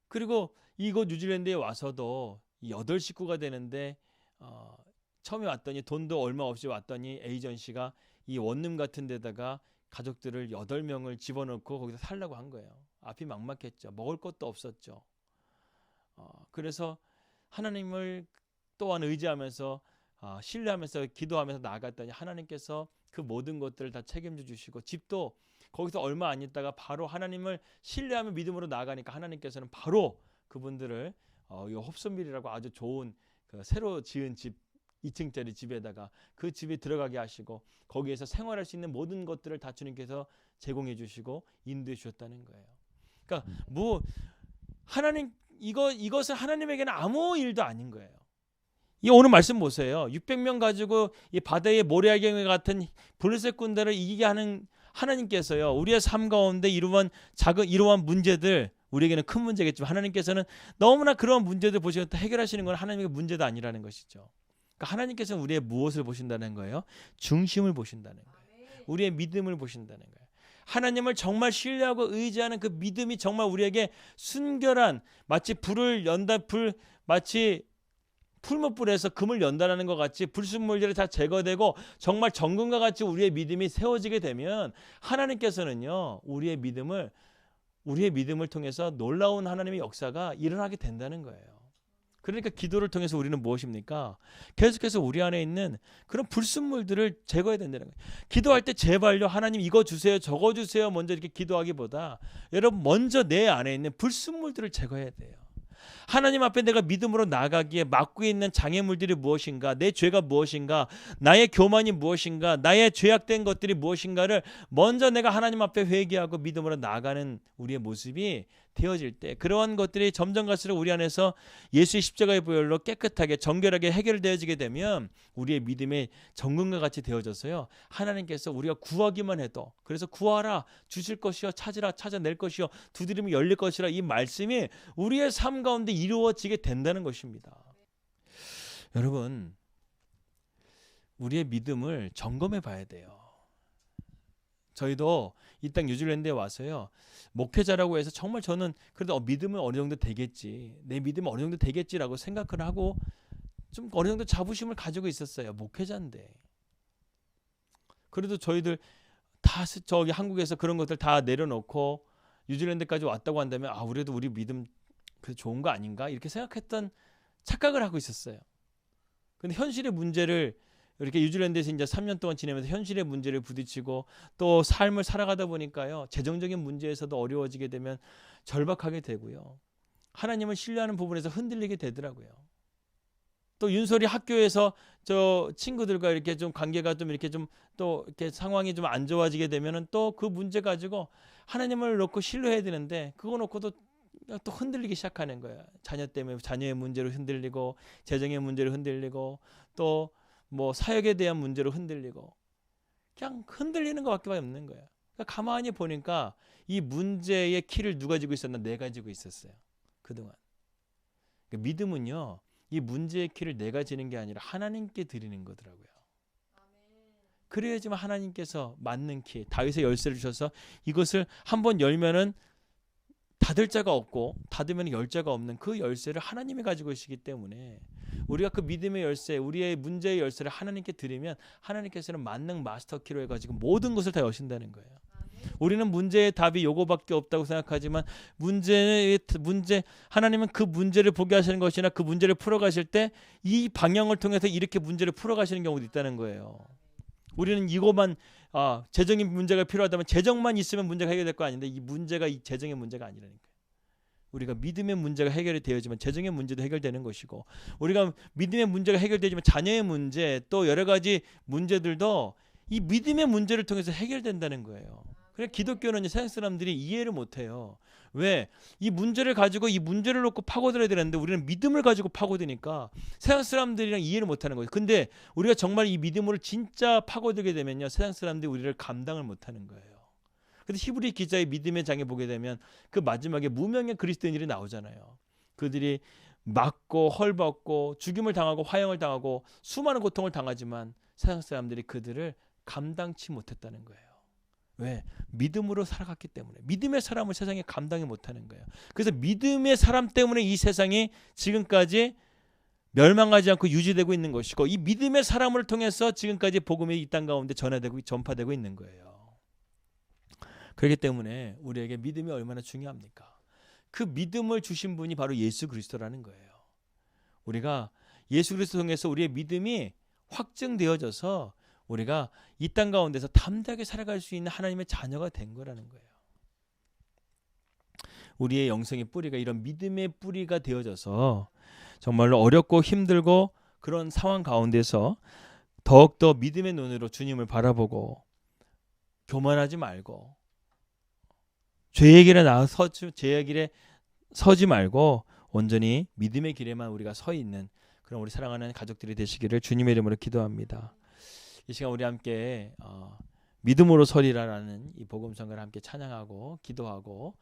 그리고 이곳 뉴질랜드에 와서도 8식구가 되는데 처음에 왔더니 돈도 얼마 없이 왔더니 에이전시가 이 원룸 같은 데다가 가족들을 8명을 집어넣고 거기서 살라고 한 거예요. 앞이 막막했죠. 먹을 것도 없었죠. 그래서 하나님을 또한 의지하면서 신뢰하면서 기도하면서 나아갔더니 하나님께서 그 모든 것들을 다 책임져 주시고 집도 거기서 얼마 안 있다가 바로 하나님을 신뢰하며 믿음으로 나아가니까 하나님께서는 바로 그분들을 이 홉슨빌이라고 아주 좋은 그 새로 지은 집 2층짜리 집에다가 그 집에 들어가게 하시고 거기에서 생활할 수 있는 모든 것들을 다 주님께서 제공해 주시고 인도해 주셨다는 거예요. 그러니까 뭐 하나님 이것은 하나님에게는 아무 일도 아닌 거예요. 이 오늘 말씀 보세요. 600명 가지고 이 바다의 모래알갱이 같은 블레셋 군대를 이기게 하는 하나님께서요. 우리의 삶 가운데 이러한 문제들 우리에게는 큰 문제겠지만 하나님께서는 너무나 그런 문제들 보시고 해결하시는 건 하나님의 문제도 아니라는 것이죠. 그러니까 하나님께서는 우리의 무엇을 보신다는 거예요? 중심을 보신다는 거예요. 우리의 믿음을 보신다는 거예요. 하나님을 정말 신뢰하고 의지하는 그 믿음이 정말 우리에게 순결한 마치 마치 풀무불에서 금을 연단하는 것 같이 불순물들이 다 제거되고 정말 정금과 같이 우리의 믿음이 세워지게 되면 하나님께서는요 우리의 믿음을 통해서 놀라운 하나님의 역사가 일어나게 된다는 거예요. 그러니까 기도를 통해서 우리는 무엇입니까? 계속해서 우리 안에 있는 그런 불순물들을 제거해야 된다는 거예요. 기도할 때 제발요 하나님 이거 주세요 저거 주세요 먼저 이렇게 기도하기보다 여러분 먼저 내 안에 있는 불순물들을 제거해야 돼요. 하나님 앞에 내가 믿음으로 나아가기에 막고 있는 장애물들이 무엇인가, 내 죄가 무엇인가, 나의 교만이 무엇인가, 나의 죄악된 것들이 무엇인가를 먼저 내가 하나님 앞에 회개하고 믿음으로 나아가는 우리의 모습이 되어질 때 그러한 것들이 점점 갈수록 우리 안에서 예수의 십자가의 보혈로 깨끗하게 정결하게 해결되어지게 되면 우리의 믿음의 정금과 같이 되어져서요 하나님께서 우리가 구하기만 해도 그래서 구하라 주실 것이요 찾으라 찾아낼 것이요 두드리면 열릴 것이라 이 말씀이 우리의 삶 가운데 이루어지게 된다는 것입니다. 여러분 우리의 믿음을 점검해 봐야 돼요. 저희도 이 땅 뉴질랜드에 와서요 목회자라고 해서 정말 저는 그래도 믿음은 어느 정도 되겠지 내 믿음은 어느 정도 되겠지라고 생각을 하고 좀 어느 정도 자부심을 가지고 있었어요. 목회자인데 그래도 저희들 다 저기 한국에서 그런 것들 다 내려놓고 뉴질랜드까지 왔다고 한다면 우리도 우리 믿음 그래도 좋은 거 아닌가 이렇게 생각했던 착각을 하고 있었어요. 근데 현실의 문제를 이렇게 뉴질랜드에서 이제 3년 동안 지내면서 현실의 문제를 부딪히고 또 삶을 살아가다 보니까요 재정적인 문제에서도 어려워지게 되면 절박하게 되고요 하나님을 신뢰하는 부분에서 흔들리게 되더라고요. 또 윤솔이 학교에서 저 친구들과 이렇게 좀 관계가 좀 이렇게 좀 또 이렇게 상황이 좀 안 좋아지게 되면은 또 그 문제 가지고 하나님을 놓고 신뢰해야 되는데 그거 놓고도 또 흔들리기 시작하는 거예요. 자녀 때문에 자녀의 문제로 흔들리고 재정의 문제로 흔들리고 또 뭐 사역에 대한 문제로 흔들리고 그냥 흔들리는 것밖에 없는 거예요. 그러니까 가만히 보니까 이 문제의 키를 누가 지고 있었나? 내가 지고 있었어요. 그동안. 그러니까 믿음은요. 이 문제의 키를 내가 지는 게 아니라 하나님께 드리는 거더라고요. 그래야지만 하나님께서 맞는 키, 다윗의 열쇠를 주셔서 이것을 한번 열면은 닫을 자가 없고 닫으면 열 자가 없는 그 열쇠를 하나님이 가지고 계시기 때문에 우리가 그 믿음의 열쇠, 우리의 문제의 열쇠를 하나님께 드리면 하나님께서는 만능 마스터 키로 해가지고 모든 것을 다 여신다는 거예요. 우리는 문제의 답이 요거밖에 없다고 생각하지만 문제 하나님은 그 문제를 보게 하시는 것이나 그 문제를 풀어가실 때 이 방향을 통해서 이렇게 문제를 풀어가시는 경우도 있다는 거예요. 우리는 이거만 재정의 문제가 필요하다면 재정만 있으면 문제가 해결될 거 아닌데 이 문제가 이 재정의 문제가 아니라니까요. 우리가 믿음의 문제가 해결이 되어지면 재정의 문제도 해결되는 것이고 우리가 믿음의 문제가 해결되지만 자녀의 문제 또 여러 가지 문제들도 이 믿음의 문제를 통해서 해결된다는 거예요. 그래 기독교는 세상 사람들이 이해를 못해요. 왜? 이 문제를 가지고 이 문제를 놓고 파고들어야 되는데 우리는 믿음을 가지고 파고드니까 세상 사람들이랑 이해를 못하는 거예요. 근데 우리가 정말 이 믿음으로 진짜 파고들게 되면요, 세상 사람들이 우리를 감당을 못하는 거예요. 근데 히브리 기자의 믿음의 장에 보게 되면 그 마지막에 무명의 그리스도인들이 나오잖아요. 그들이 맞고 헐벗고 죽임을 당하고 화형을 당하고 수많은 고통을 당하지만 세상 사람들이 그들을 감당치 못했다는 거예요. 왜? 믿음으로 살아갔기 때문에. 믿음의 사람을 세상에 감당이 못하는 거예요. 그래서 믿음의 사람 때문에 이 세상이 지금까지 멸망하지 않고 유지되고 있는 것이고, 이 믿음의 사람을 통해서 지금까지 복음이 이 땅 가운데 전파되고 있는 거예요. 그렇기 때문에 우리에게 믿음이 얼마나 중요합니까? 그 믿음을 주신 분이 바로 예수 그리스도라는 거예요. 우리가 예수 그리스도 통해서 우리의 믿음이 확증되어져서 우리가 이 땅 가운데서 담대하게 살아갈 수 있는 하나님의 자녀가 된 거라는 거예요. 우리의 영성의 뿌리가 이런 믿음의 뿌리가 되어져서 정말로 어렵고 힘들고 그런 상황 가운데서 더욱더 믿음의 눈으로 주님을 바라보고 교만하지 말고 죄의 길에 서지 말고 온전히 믿음의 길에만 우리가 서 있는 그런 우리 사랑하는 가족들이 되시기를 주님의 이름으로 기도합니다. 이 시간 우리 함께 믿음으로 서리라라는 이 복음성가를 함께 찬양하고 기도하고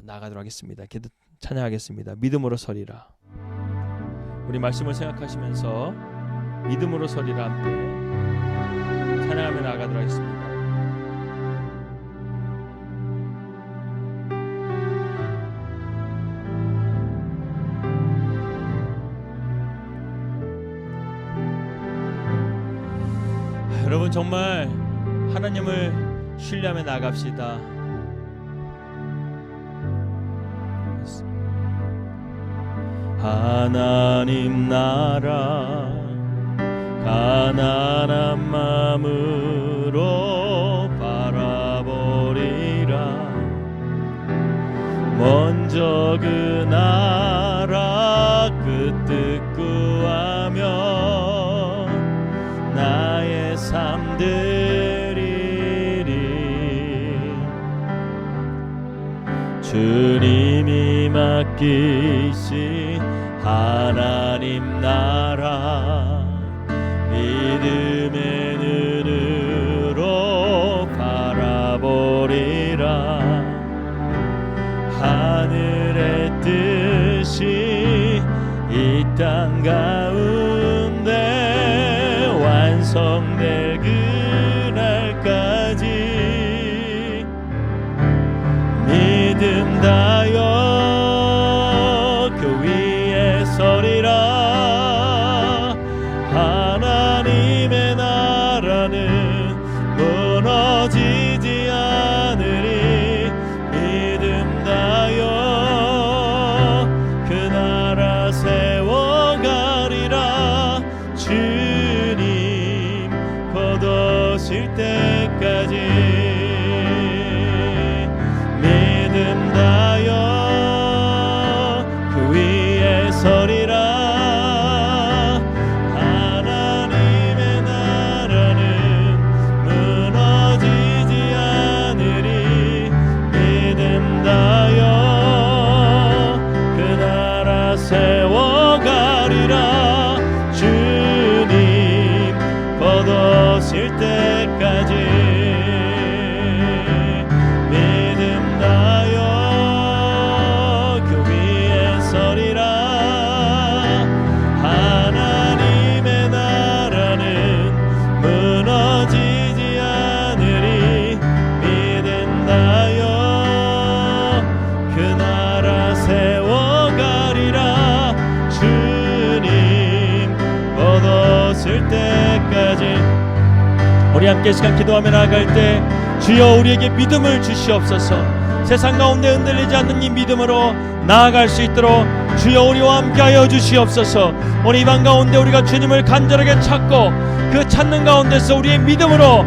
나아가도록 하겠습니다. 찬양하겠습니다. 믿음으로 서리라. 우리 말씀을 생각하시면서 믿음으로 서리라 함께 찬양하며 나아가도록 하겠습니다. 여러분 정말 하나님을 신뢰하며 나갑시다. 하나님 나라 가난한 마음으로 바라보리라. 먼저 그 나라 그 뜻 구하며 나의 삶 드리리. 주님이 맡기신 하나님 나라 믿음의 눈으로 바라보리라. 하늘의 뜻이 이 땅 가운데 완성될 그날까지 믿음 다여 그 위에 서리라. 하나님의 나라는 무너지지 않으리. 믿음 다여 그 나라 세워가리라. 주님 곧 오실 때까지 믿음 다여 그 위에 서리라. 하나님의 나라는 무너지지 않으리. 믿음 다여 그 나라 세워가리라. 주님 곧 오실 때까지 믿음 다여 그 위에 서리라. 하나님의 나라는 무너지지 않으리. 믿음 다여 그 나라 세워가리라. 주님 곧 오실 때까지. 우리 함께 시간 기도하며 나아갈 때 주여 우리에게 믿음을 주시옵소서. 세상 가운데 흔들리지 않는 이 믿음으로 나아갈 수 있도록 주여 우리와 함께하여 주시옵소서. 오늘 이 밤 가운데 우리가 주님을 간절하게 찾고 그 찾는 가운데서 우리의 믿음으로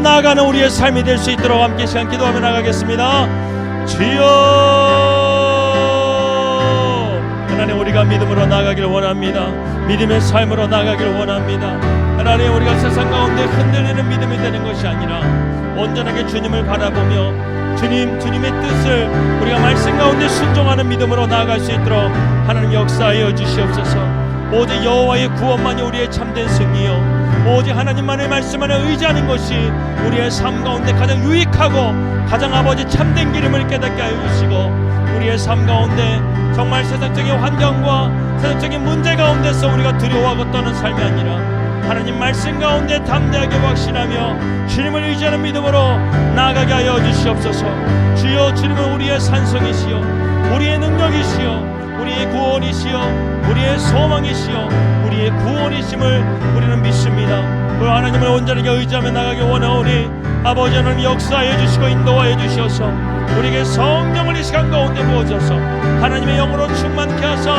나아가는 우리의 삶이 될 수 있도록 함께 시간 기도하며 나가겠습니다. 주여 하나님, 우리가 믿음으로 나아가길 원합니다. 믿음의 삶으로 나아가길 원합니다. 하나님, 우리가 세상 가운데 흔들리는 믿음이 되는 것이 아니라 온전하게 주님을 바라보며 주님의 뜻을 우리가 말씀 가운데 순종하는 믿음으로 나아갈 수 있도록 하나님 역사하여 주시옵소서. 오직 여호와의 구원만이 우리의 참된 승리요, 오직 하나님만의 말씀만을 의지하는 것이 우리의 삶 가운데 가장 유익하고 가장 아버지 참된 기름을 깨닫게 하여 주시고, 우리의 삶 가운데 정말 세상적인 환경과 세상적인 문제 가운데서 우리가 두려워하고 떠는 삶이 아니라 하나님 말씀 가운데 담대하게 확신하며 주님을 의지하는 믿음으로 나아가게 하여 주시옵소서. 주여, 주님은 우리의 산성이시여, 우리의 능력이시여, 우리의 구원이시여, 우리의 소망이시여, 우리의 구원이심을 우리는 믿습니다. 그 하나님을 온전하게 의지하며 나가기 원하오니 아버지 하나님 역사해 주시고 인도하여 주셔서 우리에게 성령을 이 시간 가운데 부어줘서 하나님의 영으로 충만케 하사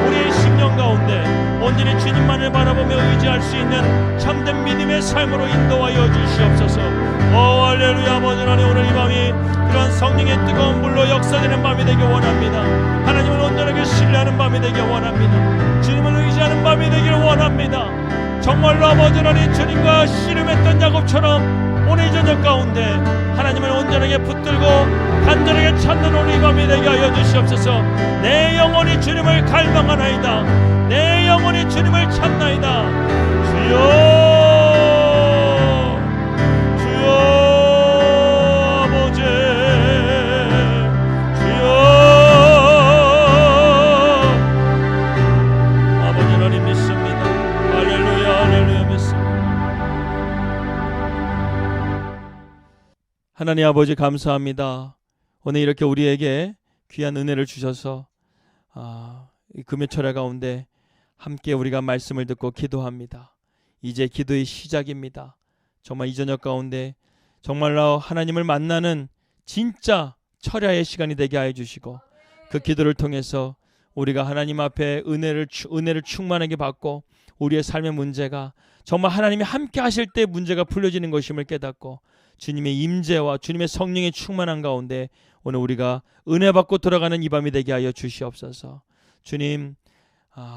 우리의 심령 가운데 온전히 주님만을 바라보며 의지할 수 있는 참된 믿음의 삶으로 인도하여 주시옵소서. 할렐루야. 아버지 하나님, 오늘 이 밤이 그런 성령의 뜨거운 물로 역사되는 밤이 되길 원합니다. 하나님을 온전하게 신뢰하는 밤이 되길 원합니다. 주님을 의지하는 밤이 되길 원합니다. 정말로 아버지 하나님, 주님과 씨름했던 야곱처럼 오늘 이 저녁 가운데 하나님을 온전하게 붙들고 간절하게 찾는 오늘 이 밤이 되게 하여 주시옵소서. 내 영혼이 주님을 갈망하나이다. 내 영혼이 주님을 찾나이다. 주여, 아버지, 주여, 아버지 하나님 믿습니다. 할렐루야, 할렐루야 믿습니다. 하나님 아버지 감사합니다. 오늘 이렇게 우리에게 귀한 은혜를 주셔서 이 금요철야 가운데 함께 우리가 말씀을 듣고 기도합니다. 이제 기도의 시작입니다. 정말 이 저녁 가운데 정말로 하나님을 만나는 진짜 철야의 시간이 되게 하여 주시고, 그 기도를 통해서 우리가 하나님 앞에 은혜를 충만하게 받고 우리의 삶의 문제가 정말 하나님이 함께 하실 때 문제가 풀려지는 것임을 깨닫고 주님의 임재와 주님의 성령의 충만한 가운데 오늘 우리가 은혜 받고 돌아가는 이 밤이 되게 하여 주시옵소서. 주님,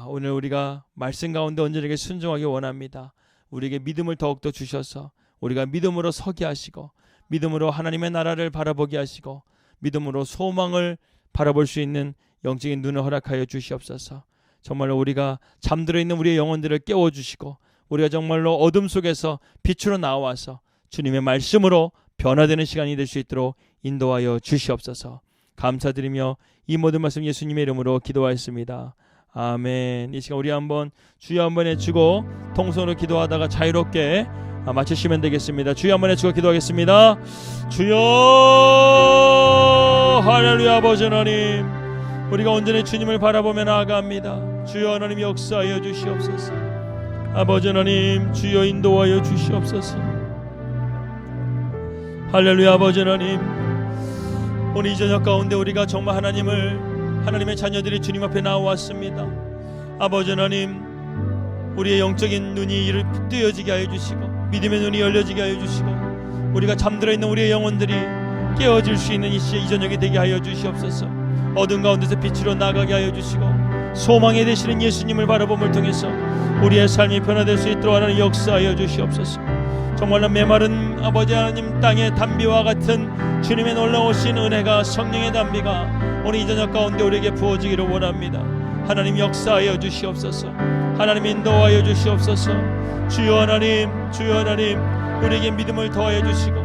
오늘 우리가 말씀 가운데 온전하게 순종하기 원합니다. 우리에게 믿음을 더욱더 주셔서 우리가 믿음으로 서게 하시고 믿음으로 하나님의 나라를 바라보게 하시고 믿음으로 소망을 바라볼 수 있는 영적인 눈을 허락하여 주시옵소서. 정말로 우리가 잠들어 있는 우리의 영혼들을 깨워주시고 우리가 정말로 어둠 속에서 빛으로 나와서 주님의 말씀으로 변화되는 시간이 될 수 있도록 인도하여 주시옵소서. 감사드리며 이 모든 말씀 예수님의 이름으로 기도하였습니다. 아멘. 이 시간 우리 한번 주여 한번 해주고 통성으로 기도하다가 자유롭게 마치시면 되겠습니다. 주여 한번 해주고 기도하겠습니다. 주여, 할렐루야. 아버지 하나님, 우리가 온전히 주님을 바라보며 나아갑니다. 주여 하나님 역사하여 주시옵소서. 아버지 하나님, 주여 인도하여 주시옵소서. 할렐루야. 아버지 하나님, 오늘 이 저녁 가운데 우리가 정말 하나님의 자녀들이 주님 앞에 나왔습니다. 아버지 하나님, 우리의 영적인 눈이 뜨여지게 하여 주시고 믿음의 눈이 열려지게 하여 주시고 우리가 잠들어 있는 우리의 영혼들이 깨어질 수 있는 이 저녁이 되게 하여 주시옵소서. 어둠 가운데서 빛으로 나가게 하여 주시고 소망이 되시는 예수님을 바라봄을 통해서 우리의 삶이 변화될 수 있도록 하나님 역사하여 주시옵소서. 정말로 메마른 아버지 하나님 땅의 단비와 같은 주님의 놀라우신 은혜가, 성령의 단비가 오늘 이 저녁 가운데 우리에게 부어지기를 원합니다. 하나님 역사하여 주시옵소서. 하나님 인도하여 주시옵소서. 주여 하나님, 주여 하나님, 우리에게 믿음을 더하여 주시고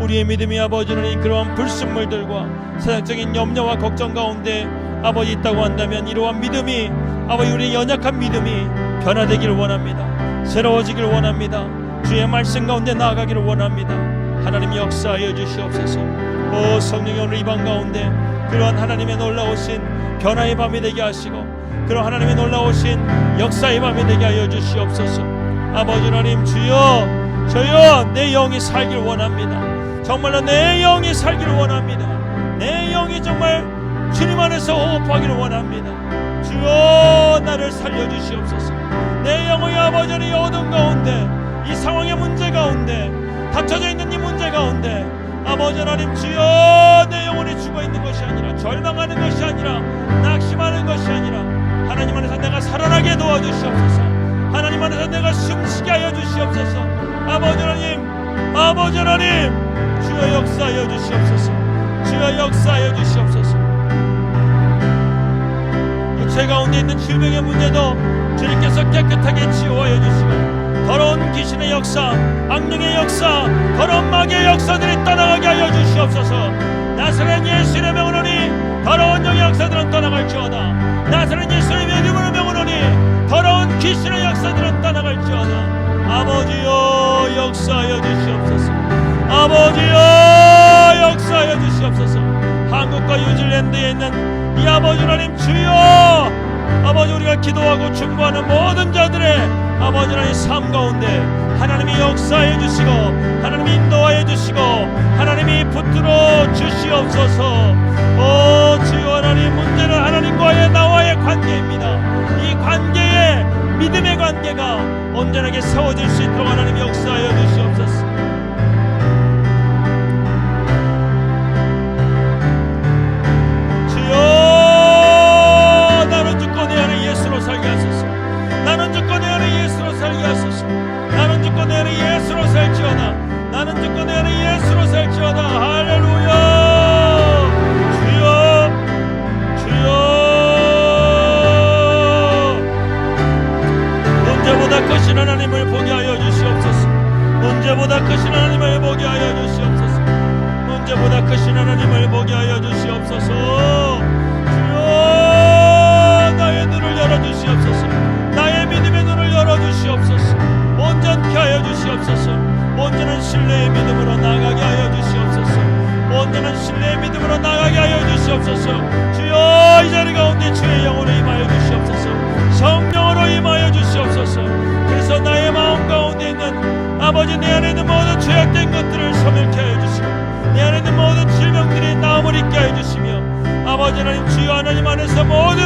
우리의 믿음이 아버지 하나님 그러한 불순물들과 세상적인 염려와 걱정 가운데 아버지 있다고 한다면 이러한 믿음이 아버지 우리의 연약한 믿음이 변화되기를 원합니다. 새로워지기를 원합니다. 주의 말씀 가운데 나아가기를 원합니다. 하나님 역사하여 주시옵소서. 오 성령이 오늘 이 밤 가운데 그러한 하나님의 놀라우신 변화의 밤이 되게 하시고 그러한 하나님의 놀라우신 역사의 밤이 되게 하여 주시옵소서. 아버지 하나님, 주여 내 영이 살기를 원합니다. 정말로 내 영이 살기를 원합니다. 내 영이 정말 주님 안에서 호흡하기를 원합니다. 주여 나를 살려주시옵소서. 내 영의 아버지 하나님 어둠 가운데 이 상황의 문제 가운데 닫혀져 있는 이 문제 가운데 아버지 하나님 주여 내 영혼이 죽어있는 것이 아니라 절망하는 것이 아니라 낙심하는 것이 아니라 하나님 안에서 내가 살아나게 도와주시옵소서. 하나님 안에서 내가 숨쉬게 하여 주시옵소서. 아버지 하나님 주여 역사하여 주시옵소서. 주여 역사하여 주시옵소서. 육체 가운데 있는 질병의 문제도 주님께서 깨끗하게 치유하여 주시고 더러운 귀신의 역사, 악령의 역사, 더러운 마귀의 역사들이 떠나가게 하여 주시옵소서. 나사렛 예수 이름의 명하노니 더러운 영의 역사들은 떠나갈지어다. 나사렛 예수 이름의 이름으로 명하노니 더러운 귀신의 역사들은 떠나갈지어다. 아버지여 역사하여 주시옵소서. 아버지여 역사하여 주시옵소서. 한국과 뉴질랜드에 있는 이 아버지 하나님 주여, 아버지 우리가 기도하고 중보하는 모든 자들의 아버지 하나님 삶 가운데 하나님이 역사해 주시고 하나님이 인도하여 주시고 하나님이 붙들어 주시옵소서. 오 주여 하나님, 문제는 하나님과의 나와의 관계입니다. 이 관계에 믿음의 관계가 온전하게 세워질 수 있도록 하나님 역사하여 주시옵소서. 주여 나는 죽고 내 안에 예수로 살게 하소서. 나는 죽고 내 안에 예수로 살게 하소서. 나는 죽고 내 안에 예수로 살지어다. 나는 죽고 내 안에 예수로 살지어다. 할렐루야. 주여 주여 문제보다 크신 하나님을 보게 하여 주시옵소서. 문제보다 크신 하나님을 보게 하여 주시옵소서. 문제보다 크신 하나님을 보게 하여 주시옵소서. 주여 나의 눈을 열어주시옵소서. 나의 믿음의 눈을 열어주시옵소서. 온전케 하여 주시옵소서. 온전한 신뢰의 믿음으로 나가게 하여 주시옵소서. 온전한 신뢰의 믿음으로 나가게 하여 주시옵소서. 주여 이 자리 가운데 주의 영으로 임하여 주시옵소서. 성령으로 임하여 주시옵소서. 그래서 나의 마음 가운데 있는 아버지 내 안에 있는 모든 죄악된 것들을 소멸케 하여 주시고 내 안에 있는 모든 질병들이 나음을 잊게 하여 주시며 아버지 하나님 주여 하나님 안에서 모든